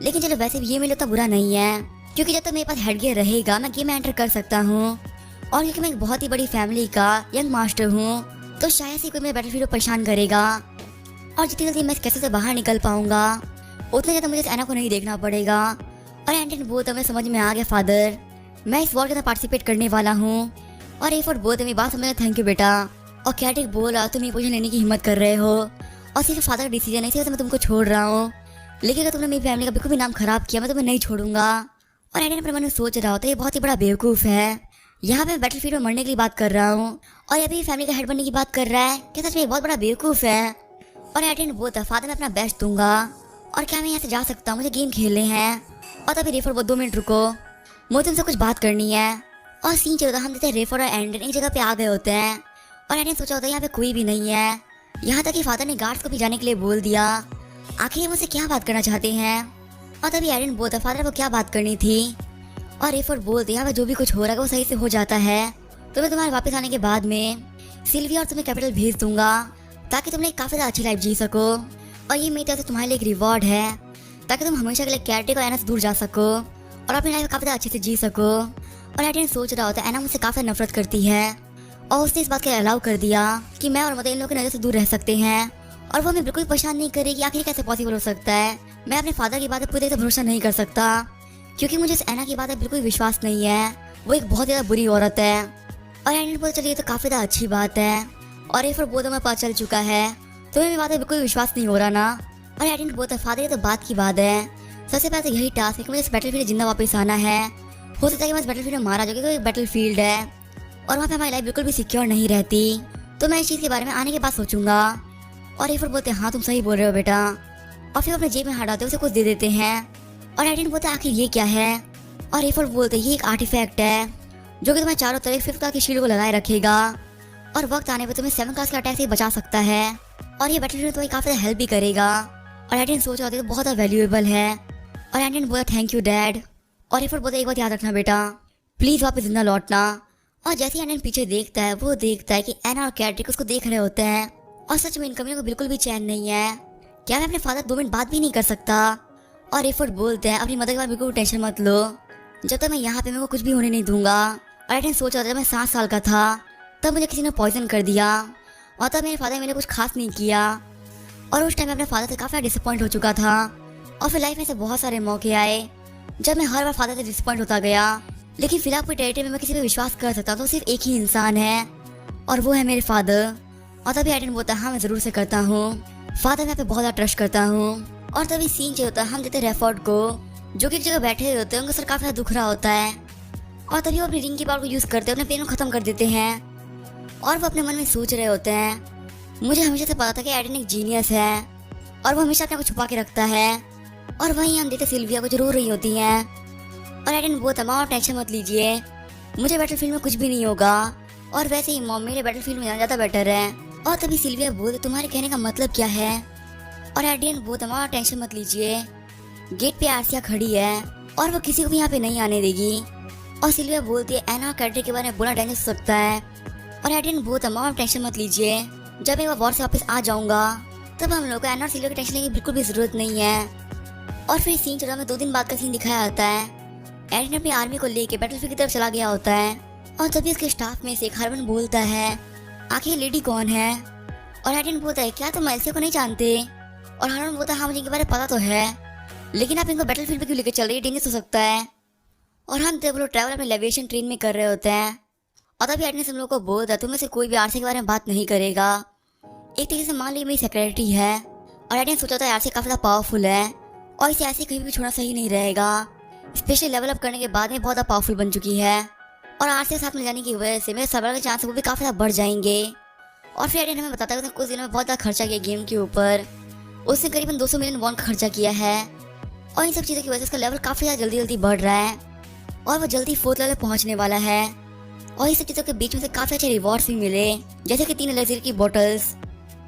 लेकिन चलो वैसे भी ये मेरे लिए तो बुरा नहीं है क्योंकि जब तक मेरे पास हेडगियर रहेगा मैं गेम में एंटर कर सकता हूँ, और क्योंकि मैं एक बहुत ही बड़ी फैमिली का यंग मास्टर हूँ तो शायद से कोई मेरे बैटलफील्ड को परेशान करेगा, और जितनी जल्दी मैं इस कैसे से बाहर निकल पाऊंगा उतना ज़्यादा मुझे एना को नहीं देखना पड़ेगा। और एंड्रियन बोलता मैं समझ में आ गया फादर, मैं इस वॉर के अंदर पार्टिसिपेट करने वाला हूँ। और रेफोर्ड बोलते मेरी बात समझना थैंक यू बेटा। और कैड्रिक बोला तुम ये पोजीशन लेने की हिम्मत कर रहे हो और सिर्फ फादर का डिसीजन है इसी वजह से मैं तुमको छोड़ रहा हूँ, लेकिन अगर तुमने मेरी फैमिली का बिल्कुल भी नाम खराब किया मैं तुम्हें नहीं छोड़ूंगा। और एंड्रियन अपने मन में सोच रहा होता है ये बहुत ही बड़ा बेवकूफ़ है, यहाँ पे बैटलफील्ड में मरने के लिए बात कर रहा हूँ और ये भी फैमिली का हेड बनने की बात कर रहा है, क्या सच में बहुत बड़ा बेवकूफ़ है। और एंड्रियन बोलता फादर मैं अपना बेस्ट दूंगा और क्या मैं यहाँ से जा सकता हूँ, मुझे गेम खेलने हैं। और तभी रेफोर्ड बोल 2 मिनट रुको मुझे तुमसे कुछ बात करनी है। और सीन चलता हम देखते हैं रेफोर्ड और एंड्रियन एक जगह पे आ गए होते हैं और एंड्रियन सोचा होता है यहाँ पे कोई भी नहीं है, यहाँ तक कि फादर ने गार्ड्स को भी जाने के लिए बोल दिया, आखिर मुझसे क्या बात करना चाहते हैं। और तभी एंड्रियन बोलता फादर को क्या बात करनी थी। और रेफोर्ड बोलते यहाँ पे जो भी कुछ हो रहा है वो सही से हो जाता है, तो मैं तुम्हारे वापस आने के बाद में सिल्विया और तुम्हें कैपिटल भेज दूंगा ताकि तुम एक काफ़ी ज़्यादा अच्छी लाइफ जी सको, और ये मेरी तरफ से तुम्हारे लिए एक रिवॉर्ड है ताकि तुम हमेशा के लिए कैरेक्टर और एना से दूर जा सको और अपनी लाइफ काफ़ी ज़्यादा अच्छे से जी सको। और एंड्रियन सोच रहा होता है एना मुझसे काफ़ी नफरत करती है और उसने इस बात का अलाउ कर दिया कि मैं और मदर इन लोगों की नज़र से दूर रह सकते हैं। और वो हमें बिल्कुल परेशान नहीं करेगी। आखिर कैसे पॉसिबल हो सकता है? मैं अपने फादर की बातें पूरी तरह से भरोसा नहीं कर सकता, क्योंकि मुझे इस एना की बातें बिल्कुल विश्वास नहीं है। वो एक बहुत ज़्यादा बुरी औरत है। और एंडी बोलता चलिए तो काफ़ी ज़्यादा अच्छी बात है। और ये फिर बोलता मैं पता चल चुका है, तुम्हें मेरी बातें बिल्कुल विश्वास नहीं हो रहा ना? और एंडी बोलता फादर ये तो बात की बात है, सबसे पहले तो यही टास्क है कि मुझे इस बैटलफील्ड जिंदा वापस आना है। हो सकता है कि मैं इस बैटलफील्ड में मारा जाऊँ, एक बैटलफील्ड है और वहाँ पे हमारी लाइफ बिल्कुल भी सिक्योर नहीं रहती। तो मैं इस चीज़ के बारे में आने के बाद सोचूंगा। और ये फिर बोलते हाँ तुम सही बोल रहे हो बेटा। और फिर अपने जेब में हटाते उसे कुछ दे देते हैं। और एडिन बोलता है आखिर ये क्या है? और ये फिर बोलते ये एक आर्टिफैक्ट है जो कि तुम्हें चारों तरफ 5th क्लास की शील्ड को लगाए रखेगा और वक्त आने पर तुम्हें 7th क्लास के अटैक से बचा सकता है। और ये बैटलफील्ड में तुम्हें काफ़ी हेल्प भी करेगा। और एडिन सोच रहा था बहुत वैल्यूएबल है। और एडिन बोला थैंक यू डैड। और ये फिर बोलता एक बात याद रखना बेटा, प्लीज़ वापस जिंदा लौटना। और जैसे ही एडिन पीछे देखता है वो देखता है कि एना और कैट्रिक उसको देख रहे होते हैं। और सच में इन कमियों को बिल्कुल भी चैन नहीं है। क्या मैं अपने फादर 2 मिनट बात भी नहीं कर सकता? और एफर्ट बोलते हैं अपनी मदर के बाद बिल्कुल टेंशन मत लो, जब तक मैं यहाँ पे मैं वो कुछ भी होने नहीं दूंगा। और एडिन सोच रहा था जब मैं 7 साल का था तब मुझे किसी ने पॉइजन कर दिया और तब मेरे फादर मैंने कुछ खास नहीं किया। और उस टाइम में अपने फादर से काफ़ी डिसअपॉइंट हो चुका था। और फिर लाइफ में से बहुत सारे मौके आए जब मैं हर बार फादर से डिसअपॉइंट होता गया। लेकिन फिलहाल पूरी टेरिटरी में मैं किसी पे विश्वास कर सकता हूँ तो सिर्फ एक ही इंसान है और वो है मेरे फादर। और तभी एडिन बोलता हाँ मैं ज़रूर से करता हूँ, फादर मैं पे बहुत ज़्यादा ट्रस्ट करता हूँ। और तभी सीन जो होता है हम देते रेफर्ड को जो कि एक जगह बैठे हुए होते हैं, उनका सर काफ़ी ज़्यादा दुख रहा होता है। और तभी वो अपनी रिंग की पावर को यूज़ करते हैं, अपने पेन को ख़त्म कर देते हैं। और वो अपने मन में सोच रहे होते हैं मुझे हमेशा से पता था कि एडिन एक जीनियस है और वो हमेशा अपने को छुपा के रखता है। और वहीं हम देते सिल्विया को जो रो रही होती हैं। और एडिन बोलता माँ टेंशन मत लीजिए, मुझे बैटलफील्ड में कुछ भी नहीं होगा और वैसे ही मॉम मेरे बैटलफील्ड में जाना ज़्यादा बेटर है। और तभी सिल्विया बोलते तुम्हारे कहने का मतलब क्या है? और एडियन बोलता माँ टेंशन मत लीजिए, गेट पे आरसिया खड़ी है और वो किसी को भी यहाँ पे नहीं आने देगी। और सिल्विया बोलती है एना और कैटरी के बारे में बुरा डेंजर हो सकता है। और एडियन बोलता माँ टेंशन मत लीजिए, जब मैं वॉर से वापस आ जाऊंगा तब हम लोग को एना और सिल्विया की टेंशन लेने की बिल्कुल भी जरूरत नहीं है। और फिर सीन चला में 2 दिन बाद का सीन दिखाया होता है। एडिन अपनी आर्मी को लेके बैटलफील्ड की तरफ चला गया होता है। और तभी उसके स्टाफ में से एक हरमन बोलता है आखिर लेडी कौन है? और एडिन बोलता है क्या तुम एल्सिया को नहीं जानते? और हरमन बोलता है हाँ मुझे इनके बारे में पता तो है, लेकिन आप इनको बैटलफील्ड पे क्यों लेकर चल रही है, डेंजरस हो सकता है। और हम तो लोग ट्रैवल अपने लेविएशन ट्रेन में कर रहे होते हैं। और तभी एडिन हम लोग को बोलता है तुम में से कोई भी आरसी के बारे में बात नहीं करेगा। एक तरीके से मान ली मेरी सेक्रेटरी है। और एडिन सोचा था आरसी काफ़ी ज़्यादा पावरफुल है और इसे ऐसे कहीं भी छोड़ना सही नहीं रहेगा, स्पेशली लेवल अप करने के बाद में बहुत ज़्यादा पावरफुल बन चुकी है। और आरसी के साथ मिल जाने की वजह से मेरे सर्वाइवल के चांस वो भी काफ़ी ज़्यादा बढ़ जाएंगे। और फिर एडिन हमें बताता है कि कुछ दिनों में बहुत ज़्यादा खर्चा किया गेम के ऊपर, उसने करीबन 200 मिलियन वॉन का खर्चा किया है। और इन सब चीज़ों की वजह से उसका लेवल काफ़ी ज़्यादा जल्दी जल्दी बढ़ रहा है और वो जल्दी 4th लेवल पहुंचने वाला है। और इस सब चीज़ों के बीच में से काफ़ी अच्छे रिवॉर्ड्स भी मिले, जैसे कि 3 लग्जरी की बॉटल्स।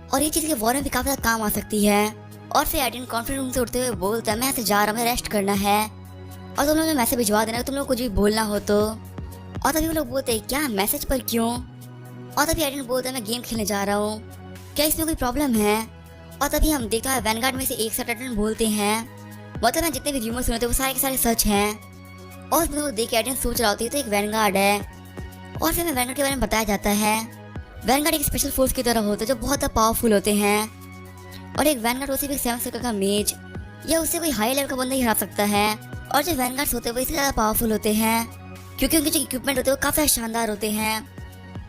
और ये चीज़ के वॉर में भी काफ़ी ज़्यादा काम आ सकती है। और फिर एडिन कॉन्फ्रेंस रूम से उठते हुए बोलता है मैं यहाँ से जा रहा हूँ, मैं रेस्ट करना है और तुम लोग ने मैसेज भिजवा देना तुम लोग कुछ भी बोलना हो तो। और तभी वो लोग बोलते हैं क्या मैसेज पर क्यों? और तभी एडिन बोलता है मैं गेम खेलने जा रहा हूँ, क्या इसमें कोई प्रॉब्लम है? और तभी हम देखते हैं वैनगार्ड में से एक साथ एडिन बोलते हैं मतलब मैं जितने भी र्यूमर सुने थे वो सारे के सारे सच हैं। और फिर वो देख के एडिन सोच रहा होती है तो एक वैनगार्ड है। और फिर हमें वैनगार्ड के बारे में बताया जाता है वैनगार्ड एक स्पेशल फोर्स की तरह होता है जो बहुत पावरफुल होते हैं। और एक वैनगार्ड वो सिर्फ एक 7th सर्कल का मेज या उससे कोई हाई लेवल का बंदा ही हरा सकता है। और जो वैनगार्ड्स होते हैं वो इससे ज़्यादा पावरफुल होते हैं क्योंकि उनके जो इक्विपमेंट होते हैं वो काफ़ी शानदार होते हैं।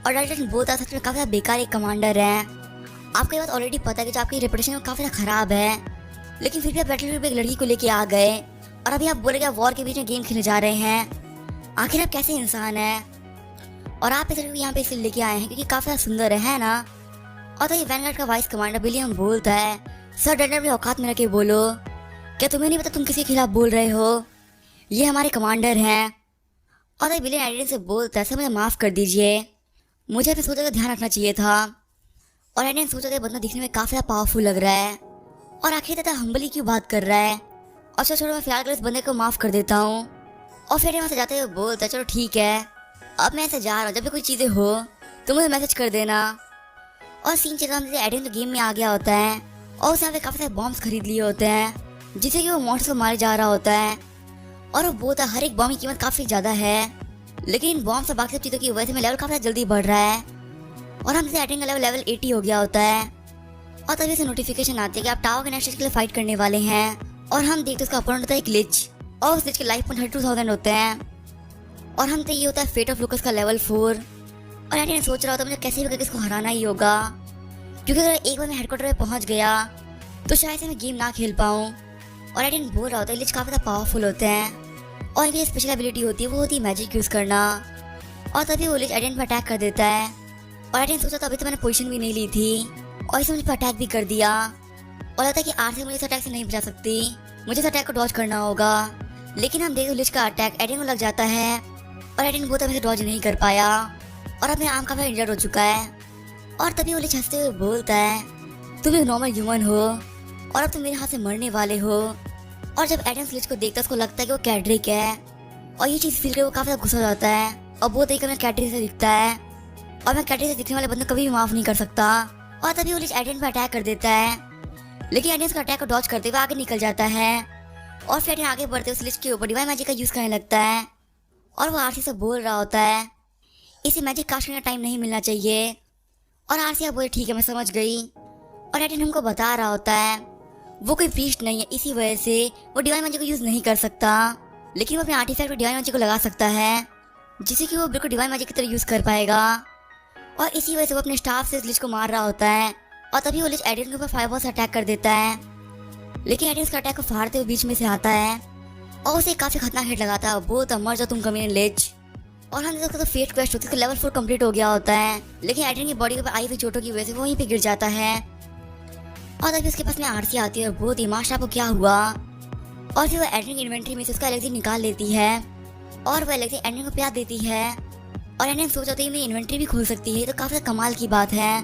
और डायरेक्ट बोलता सच में काफ़ी बेकार एक कमांडर है। आपको ये बात ऑलरेडी पता है कि जो आपकी रेपुटेशन काफ़ी ख़राब है, लेकिन फिर भी आप बैटलफील्ड पे एक लड़की को लेके आ गए और अभी आप बोले कि आप वॉर के बीच में गेम खेलने जा रहे हैं। आखिर आप कैसे इंसान हैं? और आप इस लड़की को यहाँ पे इसलिए लेके आए हैं क्योंकि काफ़ी ज़्यादा सुंदर है ना? और तो ये वैनगार्ड का वाइस कमांडर विलियम बोलता है सर डंडर अपने औकात में रखे बोलो, क्या तुम्हें नहीं पता तुम किसके खिलाफ बोल रहे हो? ये हमारे कमांडर हैं। और तो विलियम एडिन से बोलता है सर मुझे माफ़ कर दीजिए, मुझे अपने सोचा का ध्यान रखना चाहिए था। और एडिन सोचा था बंदा दिखने में काफ़ी पावरफुल लग रहा है और आखिर तक हम्बली क्यों बात कर रहा है। और चलो छोड़ो मैं फिलहाल के इस बंदे को माफ़ कर देता हूँ। और फिर वहाँ से जाते हुए बोलता है चलो ठीक है अब मैं ऐसे जा रहा हूँ, जब भी कोई चीज़ें हो तो मुझे मैसेज कर देना। और सीन चल रहा एडिन तो गेम में आ गया होता है और उसने यहाँ पे काफ़ी सारे बॉम्ब्स खरीद लिए होते हैं जिससे कि वो मॉन्स्टर को मारे जा रहा होता है। और वो बोलता है हर एक बॉम्ब की कीमत काफ़ी ज़्यादा है, लेकिन इन बॉम्ब से बाकी सब चीज़ों की वजह से मेरा लेवल काफ़ी जल्दी बढ़ रहा है और हमसे एडिन का लेवल 80 हो गया होता है। और तभी से नोटिफिकेशन आती है कि आप टावर के नेक्स्ट स्टेज के लिए फाइट करने वाले हैं। और हम देखते उसका अपोनेंट होता है एक ग्लिच, और उस ग्लिच के लाइफ पॉइंट 32,000 होते हैं। और हम तो ये होता है फेट ऑफ लूकस का लेवल 4। और एडिन सोच रहा होता है मुझे कैसे भी करके इसको हराना ही होगा, क्योंकि अगर एक बार मैं हेडक्वार्टर में पहुंच गया तो शायद से मैं गेम ना खेल पाऊँ। और एडिन बोल रहा होता है ग्लिच काफ़ी ज़्यादा पावरफुल होते हैं और इनकी स्पेशल एबिलिटी होती है वो होती है मैजिक यूज़ करना। और तभी वो ग्लिच एडिन पर अटैक कर देता है। और एडिन सोचा था अभी तो मैंने पोजीशन भी नहीं ली थी और इसने मुझे पर अटैक भी कर दिया। और लगता है कि आर से मुझे इस अटैक से नहीं बचा सकती, मुझे इस अटैक को डॉज करना होगा। लेकिन हम देखते ग्लिच का अटैक एडिन को लग जाता है और एडिन बहुत अभी डॉज नहीं कर पाया और अपने आर्म काफी इंजर्ड हो चुका है। और तभी वो ग्लिच हंसते हुए बोलता है तुम एक नॉर्मल ह्यूमन हो और अब तुम मेरे हाथ से मरने वाले हो। और जब एडिन ग्लिच को देखता है उसको लगता है कि वो कैड्रिक है और ये चीज़ फील कर वो काफी ज्यादा गुस्सा हो जाता है और वो देखकर मैं कैड्रिक से दिखता है और मैं कैड्रिक से दिखने वाले बंदे कभी भी माफ नहीं कर सकता। और तभी वो ग्लिच एडिन पर अटैक कर देता है, लेकिन एडिन उसका अटैक को डॉज करते हुए आगे निकल जाता है। और फिर एडिन आगे बढ़ते हुए ग्लिच के ऊपर डिवाइन मैजिक का यूज करने लगता है। और वो आरसी से बोल रहा होता है इसे मैजिक कास्ट करने का टाइम नहीं मिलना चाहिए। और आरसी बोले ठीक है मैं समझ गई। और एडिन हमको बता रहा होता है वो कोई प्रीस्ट नहीं है, इसी वजह से वो डिवाइन मैजिक को यूज नहीं कर सकता, लेकिन वो अपने आर्टिफैक्ट पर डिवाइन मैजिक को लगा सकता है जिससे कि वो बिल्कुल डिवाइन मैजिक की तरह यूज कर पाएगा। और इसी वजह से वो अपने स्टाफ से ग्लिच को मार रहा होता है। और तभी वो ग्लिच एडिन के ऊपर फायरबॉल से अटैक कर देता है, लेकिन एडिन उसका अटैक को फाड़ते हुए बीच में से आता है और उसे काफी खतरनाक हिट लगाता है। बोलता मर जाओ तुम कमीने ग्लिच। और हम देखते तो फेट क्वेस्ट होती है, उसका लेवल 4 कंप्लीट हो गया होता है, लेकिन एडिन की बॉडी के ऊपर आई हुई चोटों की वजह से वो वहीं पे गिर जाता है। और तभी उसके पास में आरसी आती है और बोलती मास्टर आपको क्या हुआ। और फिर वो एडिन की इन्वेंट्री में से उसका एलेक्सी निकाल लेती है और वो एलेक्सी एडिन को प्यार देती है। और एडिन सोच होती है मेरी इन्वेंट्री भी खुल सकती है, तो काफी कमाल की बात है।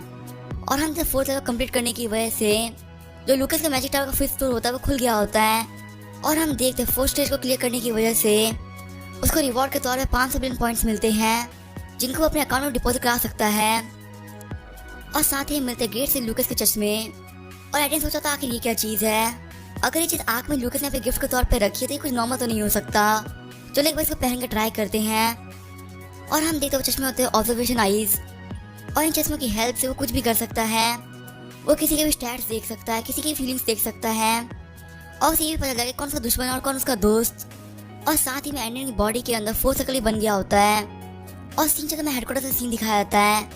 और हम जब 4th लेवल कंप्लीट करने की वजह से जो लूकस का मैजिक टावर का 5th फ्लोर होता है वो खुल गया होता है। और हम देखते हैं 4th स्टेज को क्लियर करने की वजह से उसको रिवॉर्ड के तौर पे 500 बिलियन पॉइंट्स मिलते हैं जिनको वो अपने अकाउंट में डिपॉजिट करा सकता है। और साथ ही मिलते गेट से लूकस के चश्मे। और एडिन सोचा था आखिर ये क्या चीज़ है, अगर ये चीज़ आँख में लूकस ने अपने गिफ्ट के तौर पे रखी है तो ये कुछ नॉर्मल तो नहीं हो सकता। चलो एक बार इसको पहन के ट्राई करते हैं। और हम देखते वो चश्मे होते हैं ऑब्जर्वेशन आईज, और इन चश्मों की हेल्प से वो कुछ भी कर सकता है। वो किसी के भी स्टैट्स देख सकता है, किसी की फीलिंग्स देख सकता है और उसे ये भी पता लगे कौन उसका दुश्मन है और कौन उसका दोस्त। और साथ ही में एडिन की बॉडी के अंदर 4 सर्कल बन गया होता है। और सीन चलते में हेडक्वार्टर से सीन दिखाया जाता है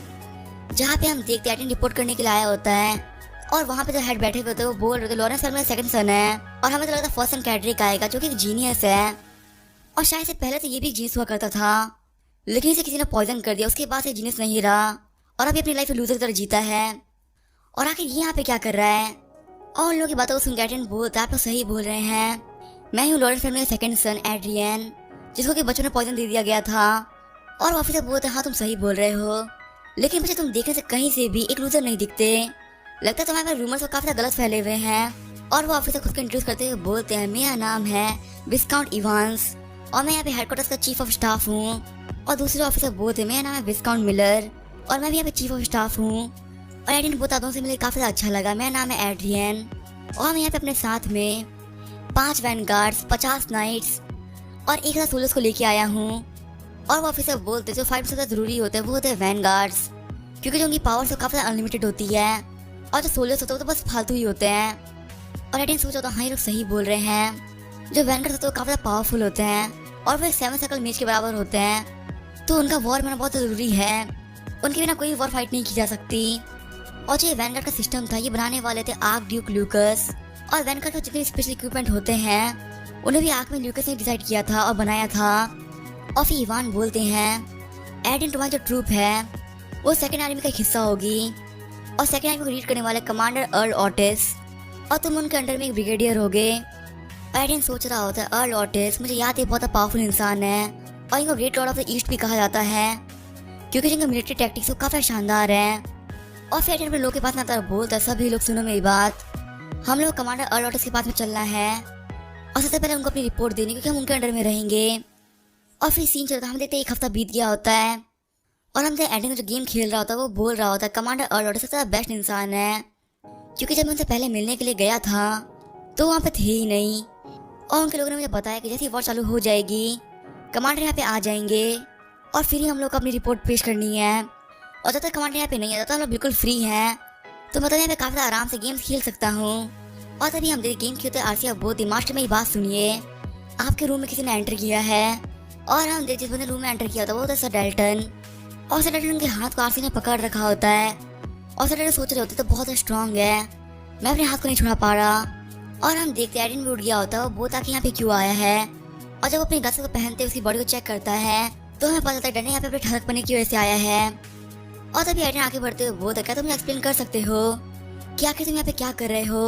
जहाँ पे हम देखते एडिन रिपोर्ट करने के लिए आया होता है। और वहाँ पे जो हेड बैठे हुए होते हैं वो बोल रहे थे लॉरेंस मेरा सेकंड सन है और हमें तो लगता है फर्स्ट सन कैड्रिक आएगा जो कि एक जीनियस है। और शायद से पहले तो ये भी एक जीनियस हुआ करता था, लेकिन इसे किसी ने पॉइजन कर दिया, उसके बाद से जीनियस नहीं रहा और अभी अपनी लाइफ में लूजर की तरह जीता है। और आखिर ये यहाँ पे क्या कर रहा है। और उन लोगों की बातों को सुन के एडिन बोलता है आप लोग सही बोल रहे हैं, मैं हूँ लॉरेंस फैमिली का सेकंड सन एड्रियन जिसको कि बच्चों ने पॉइजन दे दिया गया था। और ऑफिसर बोलते हाँ तुम सही बोल रहे हो, लेकिन मुझे तुम देखने से कहीं से भी एक लूजर नहीं दिखते, लगता है तुम्हारे पास रूमर्स को काफी गलत फैले हुए हैं। और वो ऑफिसर खुद को इंट्रोड्यूस करते हुए बोलते हैं मेरा नाम है विस्काउंट इवांस और मैं यहाँ पे हेडक्वार्टर्स का चीफ ऑफ स्टाफ हूँ। और दूसरे ऑफिसर बोलते हैं मेरा नाम है विस्काउंट मिलर और मैं भी यहाँ पे चीफ ऑफ स्टाफ हूँ। और एडिन बोलता दोनों से मिलकर काफी अच्छा लगा, मेरा नाम है एड्रियन और मैं यहाँ पे अपने साथ में 5 वैनगार्ड्स, 50 नाइट्स और 1000 सोल्जर्स को लेके आया हूँ। और वो ऑफिसर बोलते जो फाइट सबसे जरूरी होते हैं वो होते हैं वैनगार्ड्स, क्योंकि जो उनकी पावर से काफी अनलिमिटेड होती है और जो सोल्जर्स होते हैं वो तो बस फालतू ही होते हैं। और एडिन सोचा था हाँ ये लोग सही बोल रहे हैं, जो वैनगार्ड्स होते हैं वो काफी पावरफुल होते हैं और वो एक 7 सर्कल मेज के बराबर होते हैं, तो उनका वॉर होना बहुत जरूरी है, उनके बिना कोई वॉर फाइट नहीं की जा सकती। और जो वैनगार्ड का सिस्टम था ये बनाने वाले थे आर्क ड्यूक ल्यूकस। और वैनगार्ड के जितने स्पेशल इक्विपमेंट होते हैं उन्हें भी आर्क में ल्यूकस ने डिसाइड किया था और बनाया था। और फिर इवान बोलते हैं एडिन तुम्हारी जो ट्रूप है वो सेकेंड आर्मी का हिस्सा होगी और सेकेंड आर्मी को लीड करने वाले कमांडर अर्ल ऑटिस और तुम उनके अंडर में एक ब्रिगेडियर होगे। एडिन सोच रहा होता है अर्ल ऑटिस मुझे याद है बहुत पावरफुल इंसान है और इनको great Lord of the east भी कहा जाता है क्योंकि जिनका मिलिट्री टैक्टिक्स वो काफी शानदार है। और फिर एडिन अपने लोग के पास में आता है बोलता है सभी लोग सुनो मेरी बात, हम लोग कमांडर अर्ल ऑटिस के पास में चलना है और सबसे पहले उनको अपनी रिपोर्ट देनी क्योंकि हम उनके अंडर में रहेंगे। और फिर सीन चलता है हम देखते 1 हफ्ता बीत गया होता है और हम एडिन जो गेम खेल रहा होता है वो बोल रहा होता है कमांडर अर्ल ऑटिस सबसे बेस्ट इंसान है, क्योंकि जब मैं उनसे पहले मिलने के लिए गया था तो वहाँ पे थे ही नहीं और उनके लोगों ने मुझे बताया कि जैसे वॉर चालू हो जाएगी कमांडर यहाँ पे आ जाएंगे और फिर ही हम लोग को अपनी रिपोर्ट पेश करनी है। और जब तक कमांडर यहाँ पे नहीं आता तो हम लोग बिल्कुल फ्री हैं, तो मतलब यहाँ पे काफी आराम से गेम्स खेल सकता हूँ। और तभी हम गेम खेलते आरसी बहुत ही मास्टर मेरी बात सुनिए, आपके रूम में किसी ने एंटर किया है और हम जिस बंदे रूम में एंटर किया था वो था सर डेल्टन। और सर डेल्टन के हाथ को आरसी ने पकड़ रखा होता है और सर डेल्टन सोच रहे होते तो बहुत स्ट्रांग है, मैं अपने हाथ को नहीं छुड़ा पा रहा। और हम देखते एडिन भी उठ गया होता है, वो बोलता कि यहाँ पे क्यों आया है। और जब अपने गस को पहनते उसकी बॉडी को चेक करता है तो हमें पता चलता है डन यहाँ पे अपने ठहरक पने की वजह से आया है। और तभी एडिन आगे बढ़ते हुए बोलता क्या तुम एक्सप्लेन कर सकते हो कि आखिर तुम यहाँ पे क्या कर रहे हो।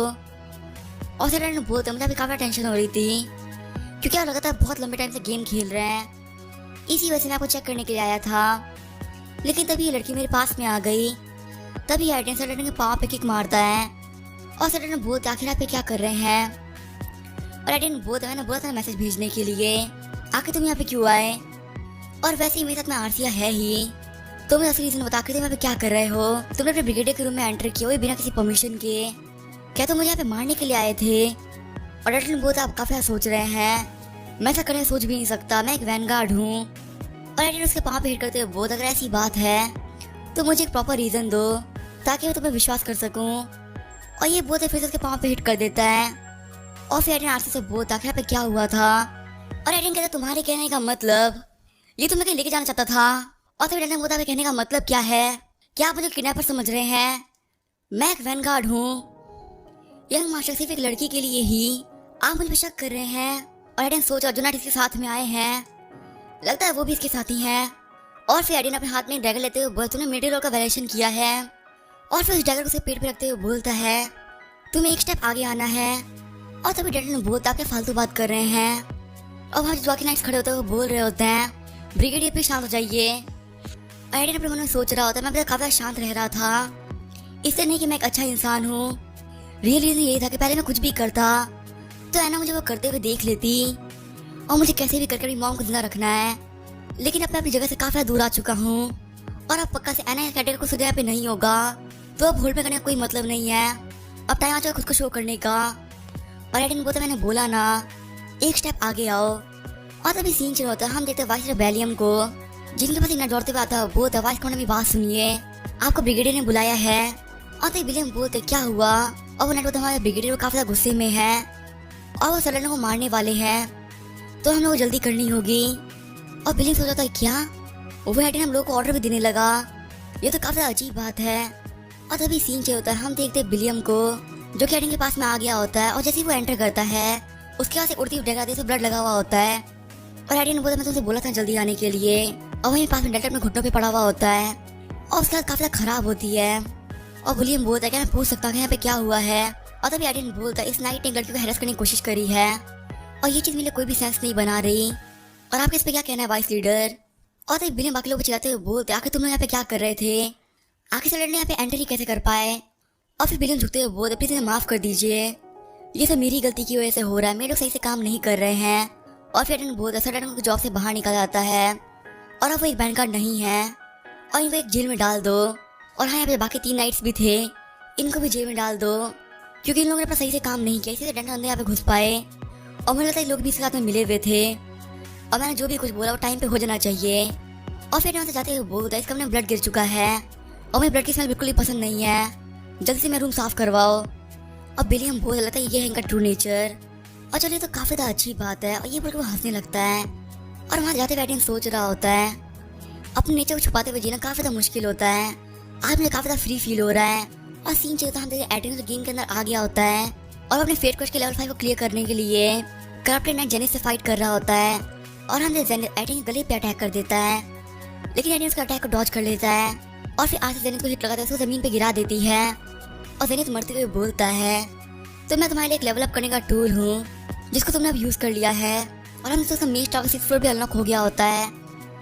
और सर एडिन बोलता मुझे अभी काफी टेंशन हो रही थी क्योंकि आप लगातार बहुत लंबे टाइम से गेम खेल रहे हैं, इसी वजह से मैं आपको चेक करने के लिए आया था। लेकिन तभी ये लड़की मेरे पास में आ गई। तभी एडिन सर एडिन के पाँव पे किक मारता है और सर एडिन बोलता आखिर आप पे क्या कर रहे हैं। और एडिन बोलता मैंने बोला था मैसेज भेजने के लिए, आखिर तुम यहाँ पे क्यों आए। और वैसे ही मेरे साथ में आरसिया है ही, तो मुझे असली रीजन बता के तुम यहाँ पे क्या कर रहे हो। तुमने अपने ब्रिगेडियर के रूम में एंटर किया हुए बिना किसी परमिशन के, क्या तुम मुझे यहाँ पे मारने के लिए आए थे। और एडिन बोलता आप काफी सोच रहे हैं, मैं ऐसा करने सोच भी नहीं सकता, मैं एक वैनगार्ड हूँ। और एडिन उसके पाँव पे हिट करते हुए बहुत अगर ऐसी बात है तो मुझे एक प्रॉपर रीजन दो ताकि मैं तुम्हें विश्वास कर सकूं। और ये बोलते फिर उसके पाँव पे हिट कर देता है और फिर एडिन आरसी से बोलता यहाँ पे क्या हुआ था। और एडिन कहता तुम्हारे कहने का मतलब ये तुम्हें कहीं लेके जाना चाहता था। और फिर एडिन बोलता कहने का मतलब क्या है, क्या आप मुझे किडनैपर समझ रहे हैं, मैं एक वैनगार्ड हूँ। यंग मास्टर सिर्फ एक लड़की के लिए ही आप मुझ पर शक कर रहे हैं। और एडिन सोचा जो नाइट इसके साथ में आए हैं लगता है वो भी इसके साथी हैं। और फिर एडिन अपने हाथ में डैगर लेते हुए बोलता तूने मेडिकल का वैल्यूएशन किया है। और फिर उस डैगर को उसे पेट पे रखते हुए बोलता है तुम्हें एक स्टेप आगे आना है। और तभी डेल्टन बोलता आप क्या फालतू बात कर रहे हैं। और वहाँ जो बाकी नाइट्स खड़े होते हैं वो बोल रहे होते हैं ब्रिगेडियर पे शांत हो जाइए। और एडिन अपने मन में सोच रहा होता है मैं काफी शांत रह रहा था, इससे नहीं कि मैं एक अच्छा इंसान हूँ, रियल रीजन यही था कि पहले मैं कुछ भी करता तो एना मुझे वो करते हुए देख लेती और मुझे कैसे भी करके अपनी मॉम को जिंदा रखना है। लेकिन अब मैं अपनी जगह से काफी दूर आ चुका हूँ और अब पक्का से एना कैटेगरी को सुधार पे नहीं होगा, तो अब होल्ड पे करने का कोई मतलब नहीं है, अब टाइम आ चुका खुद को शो करने का। और एडिन बोलता मैंने बोला ना एक स्टेप आगे आओ। और तभी सीन चल होता है हम देखते हैं वाइस रेबेलियम को जिनके पास इतना दौड़ते हुए आता है बोलता वाइस कौन बात सुनिए आपको ब्रिगेडियर ने बुलाया है। और तभी विलियम बोलते क्या हुआ। और वो नेट बोलते हमारे ब्रिगेडियर काफी गुस्से में है और वो सलेना को मारने वाले हैं तो हम लोग जल्दी करनी होगी। और विलियम सोच रहा था क्या वो एडिन हम लोग को ऑर्डर भी देने लगा, ये तो काफी अजीब बात है। और तभी सीन चेंज होता है हम देखते हैं विलियम को जो कि एडिन के पास में आ गया होता है और जैसे ही वो एंटर करता है उसके पास एक उड़ती हुई डगाती से ब्लड लगा हुआ होता है। और एडिन बोलता मैं तुमसे बोला था जल्दी आने के लिए। और वहीं पास में डेल्टा अपने घुटनों पे पड़ा हुआ होता है और उसके बाद काफी खराब होती है। और विलियम बोलता है क्या मैं पूछ सकता हूँ यहाँ पे क्या हुआ है। और तभी एडिन बोलता है इस नाइट ने लड़की को हैरेस करने की कोशिश करी है और ये चीज मेरे कोई भी सेंस नहीं बना रही, और आपके इस पे क्या कहना है वाइस लीडर। और तभी विलियम बाकी लोग चिल्लाते हुए बोलते आखिर तुम लोग यहाँ पे क्या कर रहे थे, आखिर सर ने यहाँ पे एंटर ही कैसे कर पाए। और फिर विलियम झुकते हुए बोलते प्लीज इन्हें माफ कर दीजिए, ये सब मेरी गलती की वजह से हो रहा है, मेरे लोग सही से काम नहीं कर रहे हैं। और फिर एडिन बोलता सर को जॉब से बाहर निकाला जाता है और अब वो एक बैंक कार्ड नहीं है और इनको एक जेल में डाल दो। और हाँ यहाँ पे बाकी 3 नाइट्स भी थे, इनको भी जेल में डाल दो क्योंकि इन लोगों ने अपना सही से काम नहीं किया, इसीलिए डेंटल अंदर यहाँ पे घुस पाए। और मुझे लगता है लोग भी इसके साथ में मिले हुए थे और मैंने जो भी कुछ बोला वो टाइम पे हो जाना चाहिए। और फिर यहाँ से जाते हुए बोलता है इसका अपने ब्लड गिर चुका है और मुझे ब्लड की स्मेल बिल्कुल ही पसंद नहीं है, जल्दी से मैं रूम साफ करवाओ। अब विलियम बोलने लगता है ये है इनका ट्रू नेचर। और चलिए तो काफी अच्छी बात है। और ये बोल के वो हंसने लगता है और वहाँ जाते हुए एडिन सोच रहा होता है अपने नेचर को छुपाते हुए जीना काफी मुश्किल होता है, आज मुझे काफी फ्री फील हो रहा है। और सीन चलता हम एडिन गेम के अंदर आ गया होता है और अपने फेट कोच के लेवल 5 को क्लियर करने के लिए करप्टेड नाइट जेनिस से फाइट कर रहा होता है। और हम एडिन गले पे अटैक कर देता है लेकिन एडिन उसका अटैक को डॉज कर लेता है और फिर आगे जेनिस को हिट लगाता है, उसको जमीन पे गिरा देती है। और जेनिस मरते हुए बोलता है तो मैं तुम्हारे लिए एक लेवल अप करने का टूल हूँ जिसको तुमने अब यूज कर लिया है। और हम उसका मेज टावर 6 फ्लोर भी अनलॉक हो गया होता है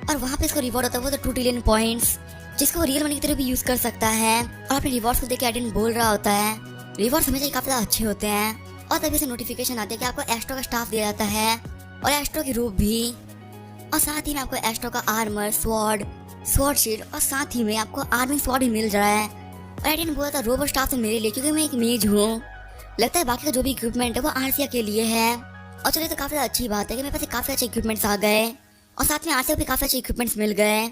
और वहाँ पे इसको रिवॉर्ड होता है वो तो 2 ट्रिलियन पॉइंट्स जिसको वो रियल मनी की तरह भी यूज कर सकता है। और अपने रिवॉर्ड्स को देख के एडिन बोल रहा होता है रिवॉर्ड्स हमेशा काफी अच्छे होते हैं। और तभी से नोटिफिकेशन आती है कि आपको एस्ट्रो का स्टाफ दिया जाता है और एस्ट्रो की रूप भी, और साथ ही में आपको एस्ट्रो का आर्मर, स्वॉर्ड शील्ड और साथ ही में आपको आर्मिंग स्वॉर्ड भी मिल रहा है। और एडिन बोला था रोबो स्टाफ तो मेरे लिए क्योंकि मैं एक मेज हूँ, लगता है बाकी का जो भी इक्विपमेंट है वो आरसिया के लिए है। और चलिए तो काफी अच्छी बात है कि मेरे पास काफी अच्छे इक्विपमेंट्स आ गए और साथ में आरसिया भी काफी अच्छे इक्विपमेंट्स मिल गए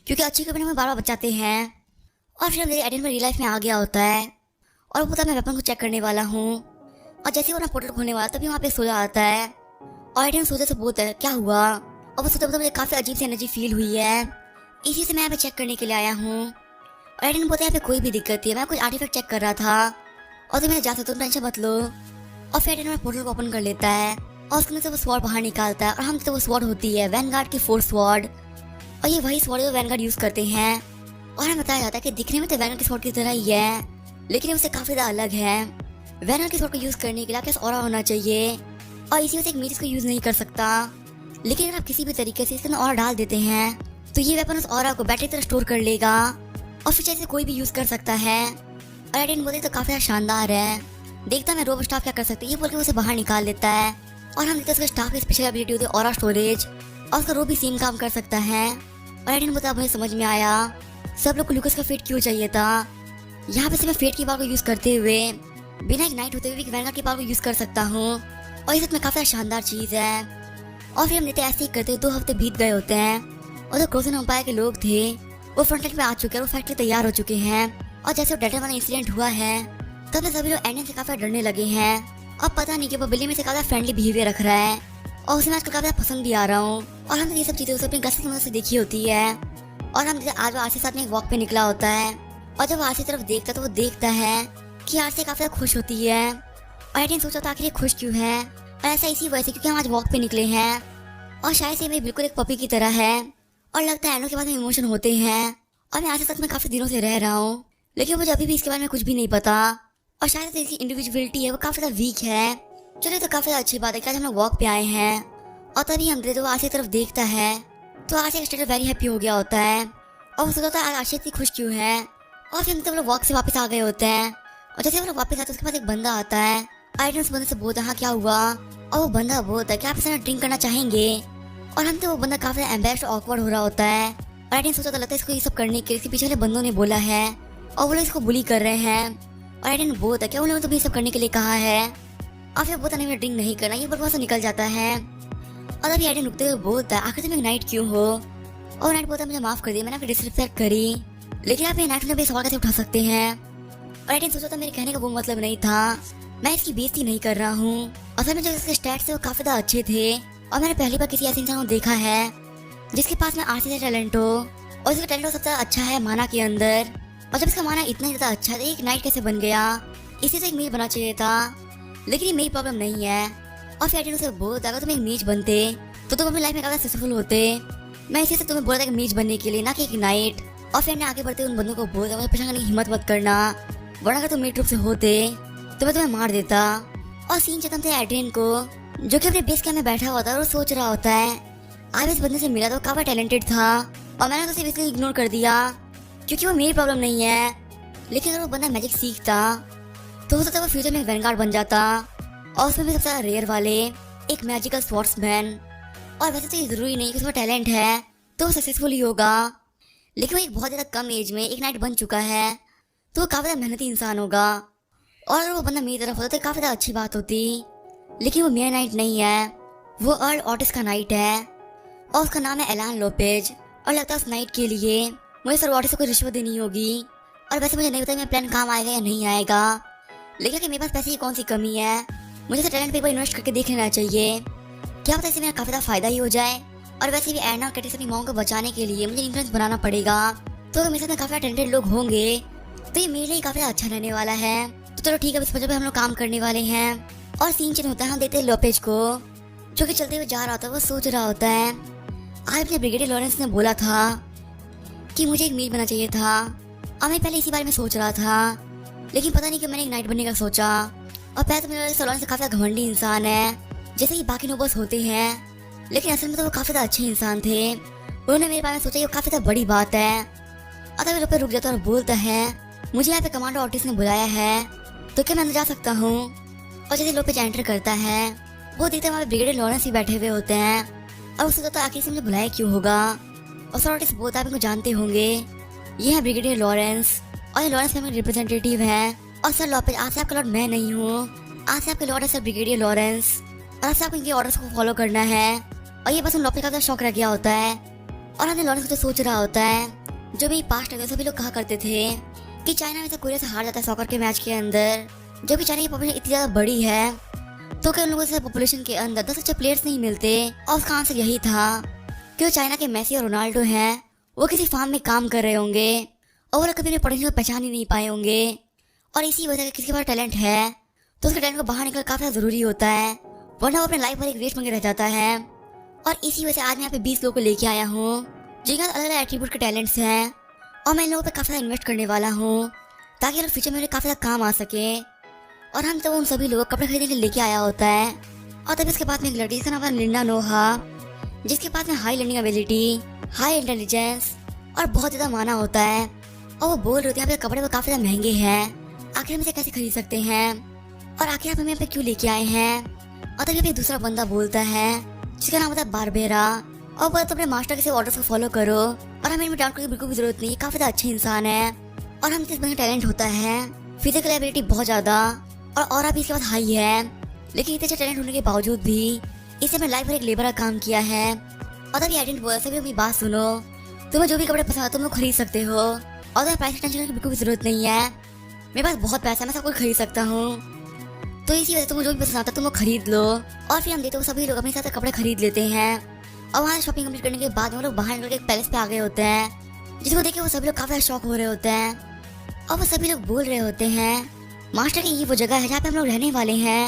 क्योंकि अच्छे इक्विपमेंट हमें बार बार बचाते हैं। और फिर मेरे एडन में रियल लाइफ में आ गया होता है और वो पता मैं वेपन को चेक करने वाला हूँ। और जैसे वो ना पोर्टल खोलने वाला तभी वहाँ पे सोचा आता है और एडन सोचे से बोलता है क्या हुआ। और वो सोचता मुझे काफ़ी अजीब सी एनर्जी फील हुई है, इसी से मैं यहाँ पे चेक करने के लिए आया हूँ। और एडन बोलता है यहाँ पे कोई भी दिक्कत नहीं है, मैं कुछ आर्टिफैक्ट चेक कर रहा था और तुम्हें जा सकता हूँ, टेंशन मत लो। और फिर एडन पोर्टल को ओपन कर लेता है और उसके अंदर से वो स्वॉर्ड बाहर निकालता है और हम तो वो स्वॉर्ड होती है वैनगार्ड की फोर्स स्वॉर्ड। और ये वही स्वॉर्ड जो वैनगार्ड यूज करते हैं। और हमें बताया जाता है कि दिखने में तो वैनगार्ड की स्वॉर्ड की तरह ही है, लेकिन उससे काफी ज्यादा अलग है। वैनगार्ड की स्वॉर्ड को यूज करने के लिए आपके पास ऑरा होना चाहिए और इसी वजह से एक मेज को यूज नहीं कर सकता। लेकिन अगर आप किसी भी तरीके से इसके अंदर ऑरा डाल देते हैं तो ये वेपन उस ऑरा को बैटरी तरह स्टोर कर लेगा और फिर से कोई भी यूज कर सकता है। और एडन बोलते तो काफी शानदार है, देखता मैं रोबो स्टाफ क्या कर सकते हैं, ये बोल के उसे बाहर निकाल लेता है। और हम देखते हैं उसका स्टाफ की स्पेशल एबिलिटी होती है ऑरा स्टोरेज और उसका रो भी सेम काम कर सकता है। और एडन बोलता मुझे समझ में आया सब लोग को लुकस का फेट क्यों चाहिए था। यहाँ पे से मैं फेट की पावर को यूज करते हुए बिना इग्नाइट होते हुए वैनगार्ड की पावर को यूज कर सकता हूँ और ये सच में काफी शानदार चीज है। और फिर हम देखते ऐसे ही करते 2 हफ्ते बीत गए होते हैं और जो क्रोजन एम्पायर के लोग थे वो फ्रंटलाइन पे आ चुके हैं, वो फैक्ट्री तैयार हो चुके हैं। और जैसे वो डेल्टा वाला इंसिडेंट हुआ है तब सभी लोग एडन से काफी डरने लगे हैं। अब पता नहीं कि वो बिल्ली में से काफी फ्रेंडली बिहेवियर रख रहा है और उसे मैं आजकल काफी पसंद भी आ रहा हूँ। और हमने ये सब चीजें उसे अपनी गश्त की मदद से देखी होती है। और हम जैसे आज वो आरसी साथ में एक वॉक पे निकला होता है और जब वो आरसी तरफ देखता है तो वो देखता है कि आरसी काफी ज्यादा खुश होती है। और एडन सोचा था आखिर ये खुश क्यों है, और ऐसा इसी वजह से क्योंकि हम आज वॉक पे निकले हैं और शायद से मैं बिल्कुल एक पपी की तरह है और लगता है एनो के बाद में इमोशन होते हैं। और मैं आज साथ में काफी दिनों से रह रहा हूँ लेकिन मुझे अभी भी इसके बारे में कुछ भी नहीं पता और शायद इसकी इंडिविजुअलिटी है वो काफी ज्यादा वीक है। चलिए तो काफी अच्छी बात है कि आज हम लोग वॉक पे आए हैं। और तभी हम तो आरसी तरफ देखता है तो आरसी स्टेटस वेरी हैप्पी हो गया होता है और वो सोचता है आरसी इतनी खुश क्यों है। और फिर हम लोग वॉक से वापस आ गए होते हैं और जैसे हम लोग वापस आते हैं उसके पास एक बंदा आता है। आइडन उस बंदे से बोलता है हाँ क्या हुआ। और वो बंदा बोलता है कि आप इस ड्रिंक करना चाहेंगे। और हम तो वो बंदा काफी एम्बेस्ड ऑकवर्ड हो रहा होता है और आइडन सोचा तो लगता है इसको ये सब करने के लिए पिछले वाले बंदों ने बोला है और वो लोग इसको बुली कर रहे हैं। और आइडन बोलता है क्या उन्होंने तुम्हें सब करने के लिए कहा है। और फिर बोलता नहीं ड्रिंक नहीं करना, ये बकवास से निकल जाता है। और अभी आइडन रुकते हुए बोलता है आखिर तुम एक नाइट क्यों हो। और नाइट बोलता है मुझे माफ कर दिया, मैंने आपकी डिसरिस्पेक्ट करी, लेकिन आप ये नाइट में भी सवाल कैसे उठा सकते हैं। और आइडन सोचा था मेरे कहने का वो मतलब नहीं था, मैं इसकी बेइज्जती नहीं कर रहा हूँ। असल में जो इसके स्टैट्स थे वो काफी ज्यादा अच्छे थे और मैंने पहली बार किसी ऐसे इंसान को देखा है जिसके पास में आरसी से टैलेंट हो और इसका टैलेंट सबसे अच्छा है माना के अंदर। और जब इसका माना इतना ज्यादा अच्छा था एक नाइट कैसे बन गया, इसी से एक मेज बना चाहिए था, लेकिन ये मेरी प्रॉब्लम नहीं है। और फिर उसे बोलता अगर तुम एक मेज बनते तो तुम अपनी लाइफ में काफी सक्सेसफुल होते, मैं इसी से तुम्हें बोला था कि मेज बनने के लिए ना कि एक नाइट। और फिर आगे बढ़ते उन बंदों को बोलता मुझे पीछा करने की हिम्मत मत करना, वरना अगर तुम मेरी ट्रुप से होते तो मैं तुम्हें मार देता। और सीन खत्म थे एड्रियन को जो कि अपने बेस कैम्प में बैठा हुआ था और सोच रहा होता है आज इस बंदे से मिला तो काफी टैलेंटेड था और मैंने तो सिर्फ इसलिए इग्नोर कर दिया क्योंकि वो मेरी प्रॉब्लम नहीं है। लेकिन अगर वो बंदा मैजिक सीखता तो हो सकता है वो फ्यूचर में एक वैनगार्ड बन जाता और उसमें भी सबसे रेयर वाले एक मैजिकल स्वॉर्ड्समैन। और वैसे तो ये जरूरी नहीं कि उसमें टैलेंट है तो वो सक्सेसफुल ही होगा, लेकिन वो एक बहुत ज्यादा कम एज में एक नाइट बन चुका है तो वो काफी ज्यादा मेहनती इंसान होगा। और अगर वो बंदा मेरी तरफ होता तो काफी ज्यादा अच्छी बात होती, लेकिन वो मेरा नाइट नहीं है, वो अर्ल ऑटिस का नाइट है और उसका नाम है एलान लोपेज। और लगता है उस नाइट के लिए मुझे सर ऑटिस को कोई रिश्वत देनी होगी। और वैसे मुझे नहीं पता मेरा प्लान काम आएगा या नहीं आएगा, लेकिन कि मेरे पास पैसे की कौन सी कमी है, मुझे तो टैलेंट पेपर इन्वेस्ट करके देख लेना चाहिए, क्या पता इससे मेरा काफी ज्यादा फायदा ही हो जाए। और वैसे भी एडना और कैटिस अपनी मॉम को बचाने के लिए मुझे इन्फ्लुएंस बनाना पड़ेगा, तो अगर मेरे साथ में काफी टैलेंटेड लोग होंगे तो ये मेरे लिए काफी अच्छा रहने वाला है। तो चलो ठीक है, इस प्रोजेक्ट पे हम लोग काम करने वाले हैं। और सीन चेंज होता है, हम देखते हैं लोपेज को जो कि चलते हुए जा रहा होता है, वो सोच रहा होता है आज अपने ब्रिगेडियर लॉरेंस ने बोला था कि मुझे एक मील बना चाहिए था और मैं पहले इसी बारे में सोच रहा था, लेकिन पता नहीं क्यों मैंने एक नाइट बनने का सोचा। और पहले तो मेरे लॉरेंस काफी घमंडी इंसान है जैसे कि बाकी नोबल्स होते हैं, लेकिन असल में तो वो काफी ज्यादा अच्छे इंसान थे। उन्होंने मेरे बारे में सोचा ये काफी ज्यादा बड़ी बात है। अतः वे रुक जाता और बोलता है मुझे यहाँ पे कमांडर ऑटिस ने बुलाया है तो क्या मैं अंदर जा सकता हूँ। और जैसे लोपेज एंटर करता है वो देखते हैं वहाँ पे ब्रिगेडियर लॉरेंस ही बैठे हुए होते हैं और उससे तो आखिर से मुझे बुलाया क्यों होगा। और सर ऑटिस बोलता है आप इनको जानते होंगे, ये है ब्रिगेडियर लॉरेंस और ये लॉरेंस फैमिली रिप्रेजेंटेटिव है। और सर लोपेज आज से आपका लॉर्ड मैं नहीं हूँ, आज से आपके लॉर्ड है सर ब्रिगेडियर लॉरेंस और आज से आपको इनके ऑर्डर्स को फॉलो करना है। और ये बस उन लोपेज का शौक रह गया होता है और हमने लॉरेंस को सोच रहा होता है जो भी पास्ट है सभी लोग कहा करते थे कि चाइना में से कोरिया से हार जाता है सॉकर के मैच के अंदर, जो कि चाइना की पॉपुलेशन इतनी ज्यादा बड़ी है तो क्या उन लोगों से पॉपुलेशन के अंदर 10 अच्छे प्लेयर्स नहीं मिलते। और उसका आंसर यही था कि जो चाइना के मेसी और रोनाल्डो हैं वो किसी फार्म में काम कर रहे होंगे और वो कभी भी पोटेंशियल पहचान ही नहीं पाए होंगे। और इसी वजह से किसी के पास टैलेंट है तो उसके टैलेंट को बाहर निकल काफी जरूरी होता है, वरना वो अपने लाइफ भर एक वेस्ट मंगे रह जाता है। और इसी वजह से आज मैं यहाँ पे 20 लोगों को लेके आया हूँ जिनके अलग अलग एट्रीब्यूट के टैलेंट्स हैं और मैं इन लोगों पे काफी ज्यादा इन्वेस्ट करने वाला हूँ ताकि लोग फ्यूचर में काफी ज्यादा काम आ सके। और हम तो उन सभी लोगों को कपड़े खरीदने के लिए लेके आया होता है। और तभी उसके बाद में एक लड़की जिसका नाम है लिंडा नोहा, जिसके पास में high learning ability, high intelligence और बहुत ज्यादा माना होता है। और वो बोल रहे थे यहाँ पे कपड़े वो काफी ज्यादा महंगे हैं, आखिर हम इसे कैसे खरीद सकते हैं और आखिर आप हमें यहाँ पे क्यों लेके आए हैं। और तभी एक दूसरा बंदा बोलता है जिसका नाम होता है बारबेरा, और बोलता अपने मास्टर के ऑर्डर्स को फॉलो करो और हमें इनमें डाउट करने की बिल्कुल भी जरूरत नहीं है, काफी ज्यादा अच्छे इंसान है। और हम इस बंदे का टैलेंट होता है फिजिकल एबिलिटी बहुत ज्यादा और भी इसके पास हाई है, लेकिन इतने अच्छे टैलेंट होने के बावजूद भी इसने अपने लाइफ भर एक लेबर का काम किया है। और तभी एजेंट बोला सभी अपनी बात सुनो, तुम्हें जो भी कपड़े पसंद है तुम लोग खरीद सकते हो और तुम्हें प्राइस टेंशन की बिल्कुल भी जरूरत नहीं है, मेरे पास बहुत पैसा है, मैं सब कुछ खरीद सकता हूँ। तो इसी वजह से तुम्हें जो भी पसंद आता है तुम लोग खरीद लो। और फिर हम देखते हो सभी लोग अपने साथ कपड़े खरीद लेते हैं और वहाँ शॉपिंग कंप्लीट करने के बाद वो लोग बाहर निकल के एक पैलेस पे आ गए होते हैं, जिसको देख के वो सभी लोग काफी शॉक हो रहे होते हैं। और वो सभी लोग बोल रहे होते हैं मास्टर की ये वो जगह है जहाँ पे हम लोग रहने वाले हैं।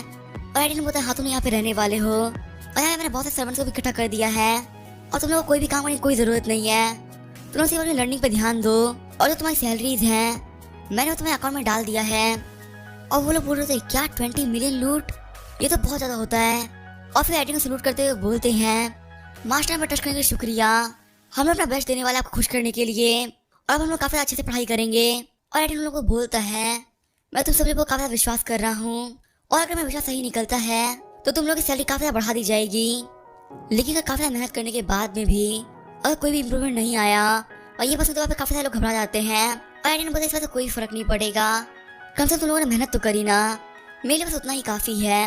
और एडिन बोलता है हाँ तुम यहाँ पे रहने वाले हो और यहाँ मैंने बहुत से सर्वेंट्स को भी इकट्ठा कर दिया है और तुम लोग को कोई भी काम करने की कोई जरूरत नहीं है, तुम लोग सिर्फ अपनी लर्निंग पे ध्यान दो और जो तुम्हारी सैलरीज हैं मैंने वो तुम्हारे अकाउंट में डाल दिया है। और वो लोग बोल रहे थे क्या 20 मिलियन लूट, ये तो बहुत ज्यादा होता है। और फिर एडिन को सलूट करते हुए बोलते हैं मास्टर पर टच करने के लिए शुक्रिया, हम लोग अपना बेस्ट देने वाले आपको खुश करने के लिए और अब हम लोग काफी अच्छे से पढ़ाई करेंगे। और एडिन लोगों को बोलता है मैं तुम सभी को काफी विश्वास कर रहा हूँ और अगर मेरा विश्वास सही निकलता है तो तुम लोग की सैलरी काफी बढ़ा दी जाएगी, लेकिन अगर काफी मेहनत करने के बाद में भी अगर कोई भी इम्प्रूवमेंट नहीं आया और ये बस तो काफी सारे लोग घबरा जाते हैं। और एडिन बोलते इस बात से कोई फर्क नहीं पड़ेगा, कम से कम तुम लोगों ने मेहनत तो करी ना, मेरे लिए बस उतना ही काफी है।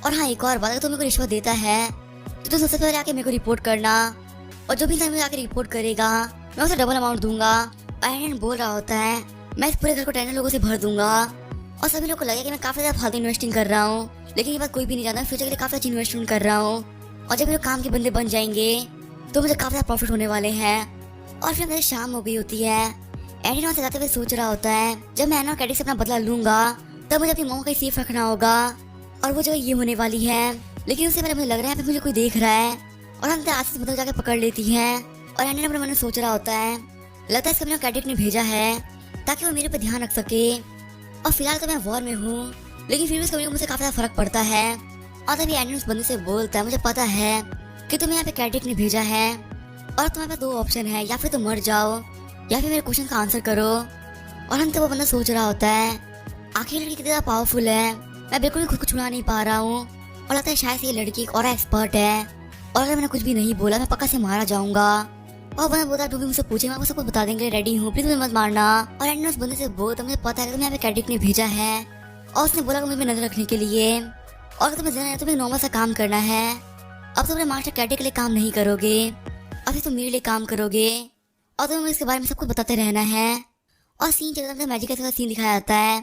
और हाँ एक और बात, अगर तुम मेरे को रिश्वत देता है तो तुम सबसे पहले आके मेरे को रिपोर्ट करना और जो भी इंसान मुझे आके रिपोर्ट करेगा मैं उसे डबल अमाउंट दूंगा। एडिन बोल रहा होता है मैं इस पूरे घर को 10 लोगों से भर दूंगा। और सभी लोगों को लगे कि मैं काफी ज्यादा फालतू इन्वेस्टिंग कर रहा हूँ, लेकिन ये बात कोई भी नहीं जानता, फ्यूचर के लिए काफी अच्छी इन्वेस्टमेंट कर रहा हूँ और जब मेरे काम के बंदे बन जाएंगे तो मुझे काफी ज्यादा प्रॉफिट होने वाले हैं। और फिर मेरी शाम हो गई होती है। एडिन वहाँ से जाते हुए सोच रहा होता है जब मैं एना कैडी से अपना बदला लूंगा तब मुझे अपनी मॉम का सेफ रखना होगा और वो जगह ये होने वाली है, लेकिन उससे पहले मुझे लग रहा है मुझे कोई देख रहा है और हम आज से बदल जाके पकड़ लेती है। और एडिन अपने मन में सोच रहा होता है लगता है इसको मेरा कैडेट ने भेजा है ताकि वो मेरे पे ध्यान रख सके। और फिलहाल तो मैं वॉर में हूँ, लेकिन फिर भी इसको मुझे काफी फर्क पड़ता है। और तभी एडिन उस बंदे से बोलता है मुझे पता है कि तुम्हें यहाँ पे कैडेट ने भेजा है और तुम्हारे पास 2 ऑप्शन है, या फिर तुम मर जाओ या फिर मेरे क्वेश्चन का आंसर करो। और हम तो वो बंदा सोच रहा होता है आखिर लड़की कितना पावरफुल है, मैं बिल्कुल भी खुद को छुड़ा नहीं पा रहा हूँ और लगता है शायद ये लड़की एक और एक्सपर्ट है और अगर मैंने कुछ भी नहीं बोला मैं पक्का से मारा जाऊंगा। और बंदा बोलता तू भी मुझसे पूछेगा मैं सब कुछ बता देंगे, रेडी हूँ प्लीज मुझे मत मारना। और एंड उस बंदे से बोलता मुझे पता है तुम्हें यहाँ पे कैडेट ने भेजा है और उसने बोला मुझे नजर रखने के लिए और तुम्हें जाना है तुम्हें नॉर्मल सा काम करना है, अब तुम अपने मास्टर कैडेट के लिए काम नहीं करोगे, अभी तुम मेरे लिए काम करोगे और तुम्हें इसके बारे में सब कुछ बताते रहना है। और सीन चलता है मैजिक का सीन दिखाया जाता है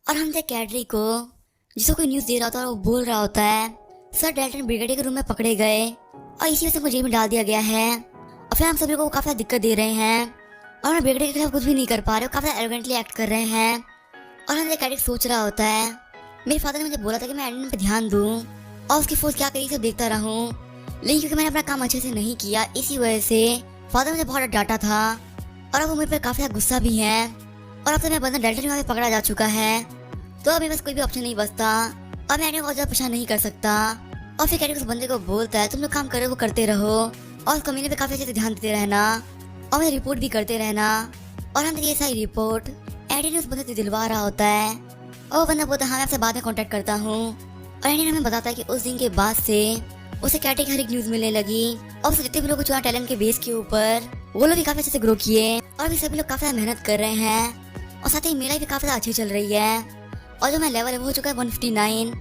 और हम थे कैडरी को जिसको कोई न्यूज दे रहा होता है और वो बोल रहा होता है सर डेल्टन ब्रिगेडियर के रूम में पकड़े गए और इसी वजह से उनको जेल में डाल दिया गया है। और फिर हम सभी को काफी दिक्कत दे रहे हैं और हम ब्रिगेडियर के खिलाफ कुछ भी नहीं कर पा रहे, काफी एरोगेंटली एक्ट कर रहे हैं। और हम कैडेट सोच रहा होता है मेरे फादर ने मुझे बोला था कि मैं एडमिन पे ध्यान दूं और उसकी फोर्स क्या करी सब देखता रहूं, लेकिन क्योंकि मैंने अपना काम अच्छे से नहीं किया इसी वजह से फादर मुझे बहुत डांटा था और अब वो मेरे पे काफी गुस्सा भी है। और अब तो मेरा बंदा डेल्टन में पकड़ा जा चुका है तो अभी बस कोई भी ऑप्शन नहीं बचता और मैं एडमिन को ज्यादा परेशान नहीं कर सकता। और फिर कैडेट उस बंदे को बोलता है तुम लोग काम करो वो करते रहो और उस कमीने पे काफी अच्छे से ध्यान देते रहना और मैं रिपोर्ट भी करते रहना। और हम ये सारी रिपोर्ट एडी ने उस बंदे से दिलवा रहा होता है और वो बंदा बोलता है हाँ मैं आपसे बाद में कांटेक्ट करता हूँ। और एडी हमें बताता है कि उस दिन के बाद से उसे कैटे की हर एक न्यूज मिलने लगी और उसे जितने भी लोग चुना टैलेंट के बेस के ऊपर वो लोग भी काफी अच्छे से ग्रो किए और भी सभी लोग काफी मेहनत कर रहे हैं और साथ ही मेरा भी काफी अच्छी चल रही है। और जो मैं लेवल हो चुका है 159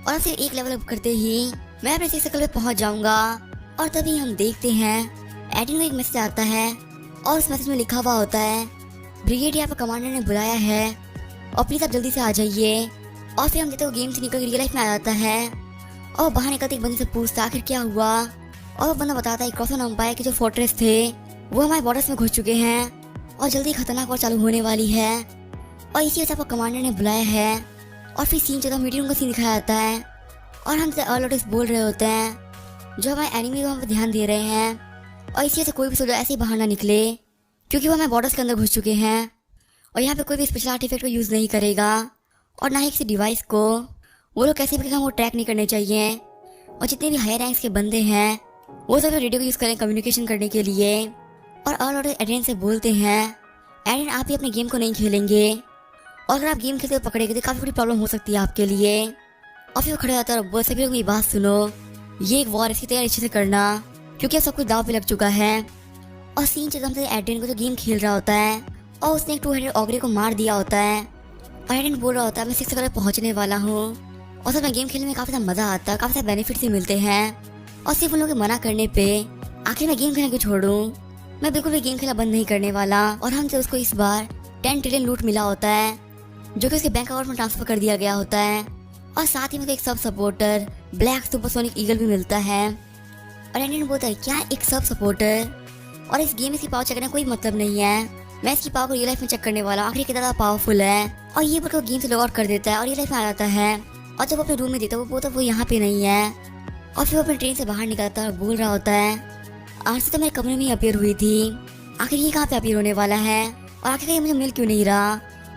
और अब सिर्फ एक लेवल अप करते ही मैं अपने 6 सर्कल पे पहुंच जाऊंगा। और तभी हम देखते हैं एडिन को एक मैसेज आता है और उस मैसेज में लिखा हुआ होता है ब्रिगेड यहाँ पर कमांडर ने बुलाया है और प्लीज आप जल्दी से आ जाइए। और फिर हम देखते हो गेम से निकल रियल लाइफ में आ जाता है और बाहर निकलते एक बंदे से पूछता आखिर क्या हुआ। और वो बंदा बताता है क्रॉसन एम्पायर के जो फोर्ट्रेस थे वो हमारे बॉर्डर्स में घुस चुके हैं और जल्दी खतरनाक और चालू होने वाली है और इसी वजह से आपको कमांडर ने बुलाया है। और फिर सीन चलता मीटिंग का सीन दिखाया जाता है और हम अर्लोटिस बोल रहे होते हैं जो हमारे एनिमी को हम पे ध्यान दे रहे हैं और इसी वजह से कोई भी सोल्जर ऐसे ही बाहर ना निकले क्योंकि वो हमारे बॉर्डर्स के अंदर घुस चुके हैं और यहाँ पे कोई भी स्पेशल आर्टिफैक्ट को यूज़ नहीं करेगा और ना ही किसी डिवाइस को। वो लोग कैसे भी वो ट्रैक नहीं करने चाहिए और जितने भी हायर रैंक्स के बंदे हैं वो सब रेडियो को यूज़ करें कम्युनिकेशन करने के लिए। और अर्लोटिस एडेन से बोलते हैं एडेन आप ही अपने गेम को नहीं खेलेंगे और अगर आप गेम खेलते हुए पकड़ेंगे तो काफ़ी बड़ी प्रॉब्लम हो सकती है आपके लिए। और फिर वो खड़े होता है और बोल सभी लोग मेरी बात सुनो, ये एक वॉर इसकी तैयारी अच्छे से करना क्योंकि अब सब कुछ दाव पे लग चुका है। और सीन चलता हमसे एडेन को जो गेम खेल रहा होता है और उसने एक 200 ऑगरे को मार दिया होता है और एडेन बोल रहा होता है मैं 6 तक पहुंचने वाला हूँ और सब में गेम खेलने में काफ़ी ज़्यादा मज़ा आता है, काफ़ी सारे बेनिफिट्स भी मिलते हैं। और सिर्फ उन लोगों के मना करने पे आखिर मैं गेम खेलने को छोड़ूँ, मैं बिल्कुल भी गेम खेलना बंद नहीं करने वाला। और हमसे उसको इस बार 10 ट्रिलियन लूट मिला होता है जो कि उसके बैंक अकाउंट में ट्रांसफर कर दिया गया होता है और साथ ही में एक सब सपोर्टर ब्लैक सुपरसोनिक ईगल भी मिलता है। और एंडियन बोलता है क्या एक सब सपोर्टर, और इस गेम में इसकी पावर चेक करने का कोई मतलब नहीं है, मैं इसकी पावर को रियल लाइफ में चेक करने वाला हूँ आखिर कितना पावरफुल है। और ये बोलकर गेम से लॉग आउट कर देता है और रियल लाइफ में आ जाता है और जब वो अपने रूम में देखता है वो बोलता है वो यहाँ पे नहीं है। और फिर वो अपने ट्रेन से बाहर निकलता है और बोल रहा होता है आज से तो मेरे कमरे में ही अपीयर हुई थी, आखिर ये कहाँ पे अपीयर होने वाला है और आखिर ये मुझे मिल क्यों नहीं रहा।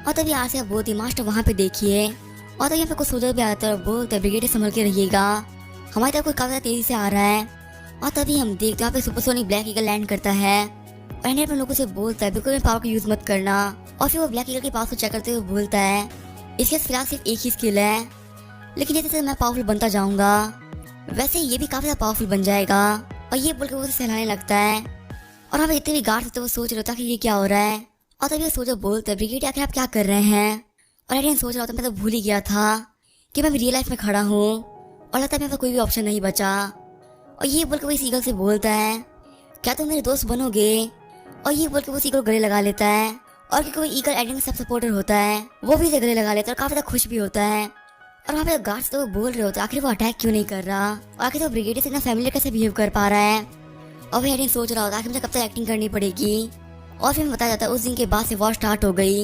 और तभी आज से आप बोलती मास्टर वहाँ पे देखिए। और तभी यहाँ पे कुछ सोल्जर भी आता है और बोलते हैं ब्रिगेड संभल के रहिएगा, हमारी तरफ कोई काफी तेजी से आ रहा है। और तभी हम देखते हैं यहाँ पे सुपरसोनिक ब्लैक ईगल लैंड करता है और एंडियन अपने लोगों से बोलता है बिल्कुल पावर को यूज मत करना। और फिर वो ब्लैक ईगल के पावर को चेक करते हुए बोलता है इसके फिलहाल सिर्फ एक ही स्किल है, लेकिन जैसे मैं पावरफुल बनता जाऊंगा वैसे ये भी काफी ज्यादा पावरफुल बन जाएगा। और ये बोलकर वो उसे सहलाने लगता है और वहाँ पे जितने भी गार्ड होते हैं वो सोच रहे होता है कि ये क्या हो रहा है। और तभी वो सोल्जर बोलता है ब्रिगेड आखिर आप क्या कर रहे हैं। और एंडियन सोच रहा होता मैं तो भूल ही गया था कि मैं रियल लाइफ में खड़ा हूँ और लगता है मेरे पास कोई भी ऑप्शन नहीं बचा। और ये बोलकर वो इस ईगल से बोलता है क्या तुम मेरे दोस्त बनोगे। और ये बोलकर वो इस ईगल को गले लगा लेता है और क्योंकि वो ईगल एंडियन का सब सपोर्टर होता है वो भी इसे गले लगा लेता है और काफी ज्यादा खुश भी होता है। और वहाँ पे गार्ड्स तो बोल रहे होते हैं आखिर वो अटैक क्यों नहीं कर रहा और आखिर वो ब्रिगेड से इतना फैमिली कैसे बिहेव कर पा रहा है। और वो एंडियन सोच रहा होता है आखिर मुझे कब तक एक्टिंग करनी पड़ेगी। और फिर बताया जाता है उस दिन के बाद से वॉर स्टार्ट हो गई,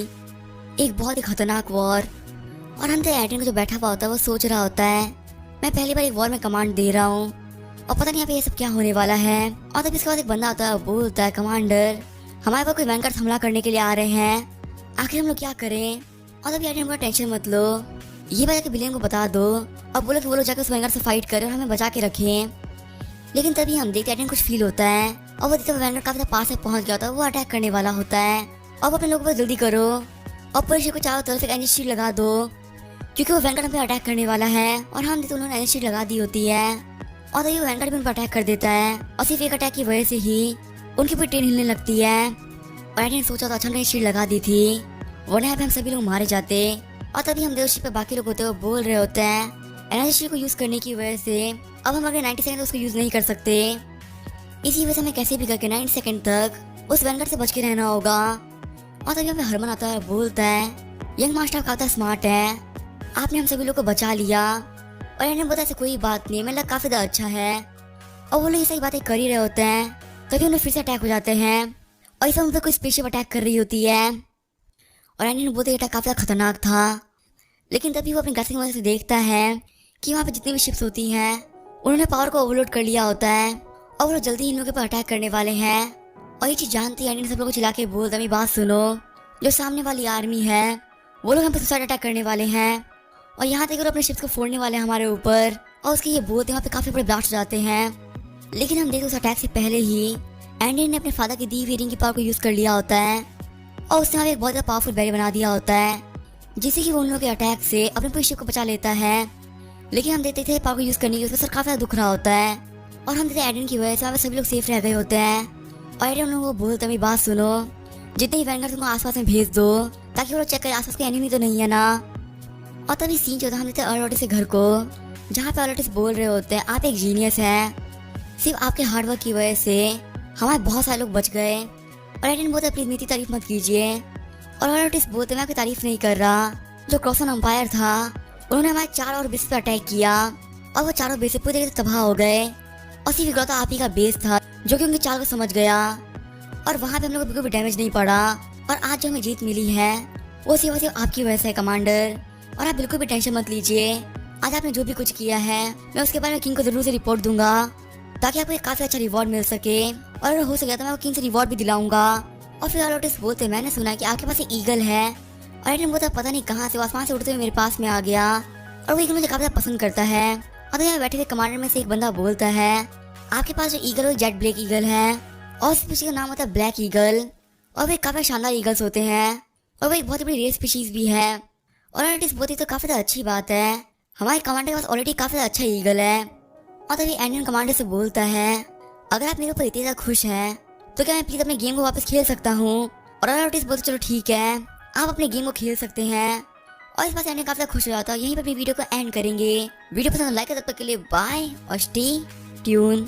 एक बहुत ही खतरनाक वॉर। और हम तो एंडियन को जो बैठा हुआ होता है वो सोच रहा होता है मैं पहली बार एक वॉर में कमांड दे रहा हूँ और पता नहीं यहाँ पे ये सब क्या होने वाला है। और तब इसके बाद एक बंदा आता है और बोलता है कमांडर हमारे पास कोई वैंकर्स हमला करने के लिए आ रहे हैं, आखिर हम लोग क्या करें। और तब एंडियन को टेंशन मत लो, ये बात जाके बिलियन को बता दो और बोलो कि वो लोग जाकर उस वैंकर से फाइट करें और हमें बचा के रखें। लेकिन तभी हम देखते हैं कुछ फील होता है और वो देखते वैंकर काफी पास में पहुंच गया होता है, वो अटैक करने वाला होता है। और अपने लोगों पर जल्दी करो और पूरे शिप को चारों तरफ एक एनर्जी शीट लगा दो क्योंकि वो वैंकर पे अटैक करने वाला है। और हम देखते उन्होंने एनर्जी शीट लगा दी होती है और तभी वो वैंकर भी उन पर अटैक कर देता है और सिर्फ एक अटैक की वजह से ही उनकी पूरी ट्रेन हिलने लगती है। और एंडियन सोचा था अच्छा हमने शीट लगा दी थी वरना यहाँ पे हम सभी लोग मारे जाते। और तभी हम देवशिप पे बाकी लोग होते हैं बोल रहे होते हैं एनर्जी शीट को यूज करने की वजह से अब हम अगर 90 सेकंड उसको यूज नहीं कर सकते, इसी वजह से हमें कैसे भी करके 90 सेकंड तक उस वैंकर से बच के रहना होगा। और तभी हमें हरमन आता है और बोलता है यंग मास्टर काफी स्मार्ट है, आपने हम सभी लोग को बचा लिया। और एंडियन बोलता है कोई बात नहीं, मेरा काफी ज्यादा अच्छा है। और वो लोग ये सही बातें कर ही रहे होते हैं तभी उन्हें फिर से अटैक हो जाते हैं और इस उन पर कोई स्पेसशिप अटैक कर रही होती है। और एंडियन बोलते अटैक काफी खतरनाक था, लेकिन तभी वो अपनी गैस की वजह से देखता है कि वहाँ पे जितनी भी शिप्स होती हैं उन्होंने पावर को ओवरलोड कर लिया होता है और वो लोग जल्दी ही इन लोगों पर अटैक करने वाले हैं। और ये चीज जानती है एंडियन सब लोगों को चिल्ला के बोलता है मेरी बात सुनो, जो सामने वाली आर्मी है वो लोग हम पे सुसाइड अटैक करने वाले हैं और यहाँ तक अपने शिप्स को फोड़ने वाले हैं हमारे ऊपर। और उसके ये बोलते हैं वहाँ पे काफी बड़े ब्लास्ट हो जाते हैं। लेकिन हम देखते उस अटैक से पहले ही एंडियन ने अपने फादर की दी हुई रिंग की पावर को यूज कर लिया होता है और उसने वहाँ एक बहुत ज्यादा पावरफुल बैरियर बना दिया होता है जिससे कि वो उन लोगों के अटैक से अपने पूरी शिप को बचा लेता है। लेकिन हम देखते थे पावर को यूज करने की उसमें सर काफी दुख रहा होता है और हम देखते एंडियन की वजह से वहाँ सभी लोग सेफ रह गए होते हैं। और एंडियन उन लोगों को बोलता है मेरी बात सुनो, जितने ही वैंकर तुमको आसपास में भेज दो ताकि वो लोग चेक करें आसपास के एनिमी तो नहीं है ना। और तभी सीन जो था हम देखते अर्लोटिस के घर को जहाँ पे अर्लोटिस बोल रहे होते हैं आप एक जीनियस हैं, सिर्फ आपके हार्डवर्क की वजह से हमारे बहुत सारे लोग बच गए और एडन बोलता है प्लीज मेरी तारीफ मत कीजिए। और ऑटिस बोलते मैं आपकी तारीफ नहीं कर रहा। जो क्रॉसन अंपायर था उन्होंने हमारे 4 और बेस पे अटैक किया और वो चारों बेस पूरी तरीके से तबाह हो गए। और सिर्फ इकलौता आप ही का बेस था जो कि उनकी चाल को समझ गया और वहाँ पे हम लोग को बिल्कुल भी डैमेज नहीं पड़ा। और आज जो हमें जीत मिली है वो सिर्फ आपकी वजह से है कमांडर। और आप बिल्कुल भी टेंशन मत लीजिए, आज आपने जो भी कुछ किया है मैं उसके बारे में किंग को जरूर से रिपोर्ट दूंगा ताकि आपको एक काफी अच्छा रिवॉर्ड मिल सके। और अगर हो सके तो मैं किंग से रिवॉर्ड भी दिलाऊंगा। और फिर ऑटिस बोलते मैंने सुना कि आपके पास एक ईगल है। और एडन बोलता पता नहीं कहाँ से आसमान से उड़ते हुए मेरे पास में आ गया और वो ईगल मुझे काफी पसंद करता है। और यहाँ बैठे हुए कमांडर में से एक बंदा बोलता है आपके पास जो ईगल है जेट ब्लैक ईगल है और स्पीशीज का नाम होता है ब्लैक ईगल। और वे काफी शानदार ईगल्स होते हैं और वो एक बहुत बड़ी रेयर स्पीशीज भी है। और ऑटिस बोलती तो काफी अच्छी बात है, हमारे कमांडर के पास ऑलरेडी काफी अच्छा ईगल है। और तभी एंडियन कमांडर से बोलता है अगर आप मेरे ऊपर इतने ज्यादा खुश हैं तो क्या मैं प्लीज अपने गेम को वापस खेल सकता हूँ। और ऑटिस बोलते चलो ठीक है आप अपने गेम को खेल सकते हैं। और इस बात से एंडियन काफी खुश हो जाता है। यहीं पर अपनी वीडियो को एंड करेंगे। वीडियो पसंद लाइक कर तब तक के लिए बाय और स्टे ट्यून।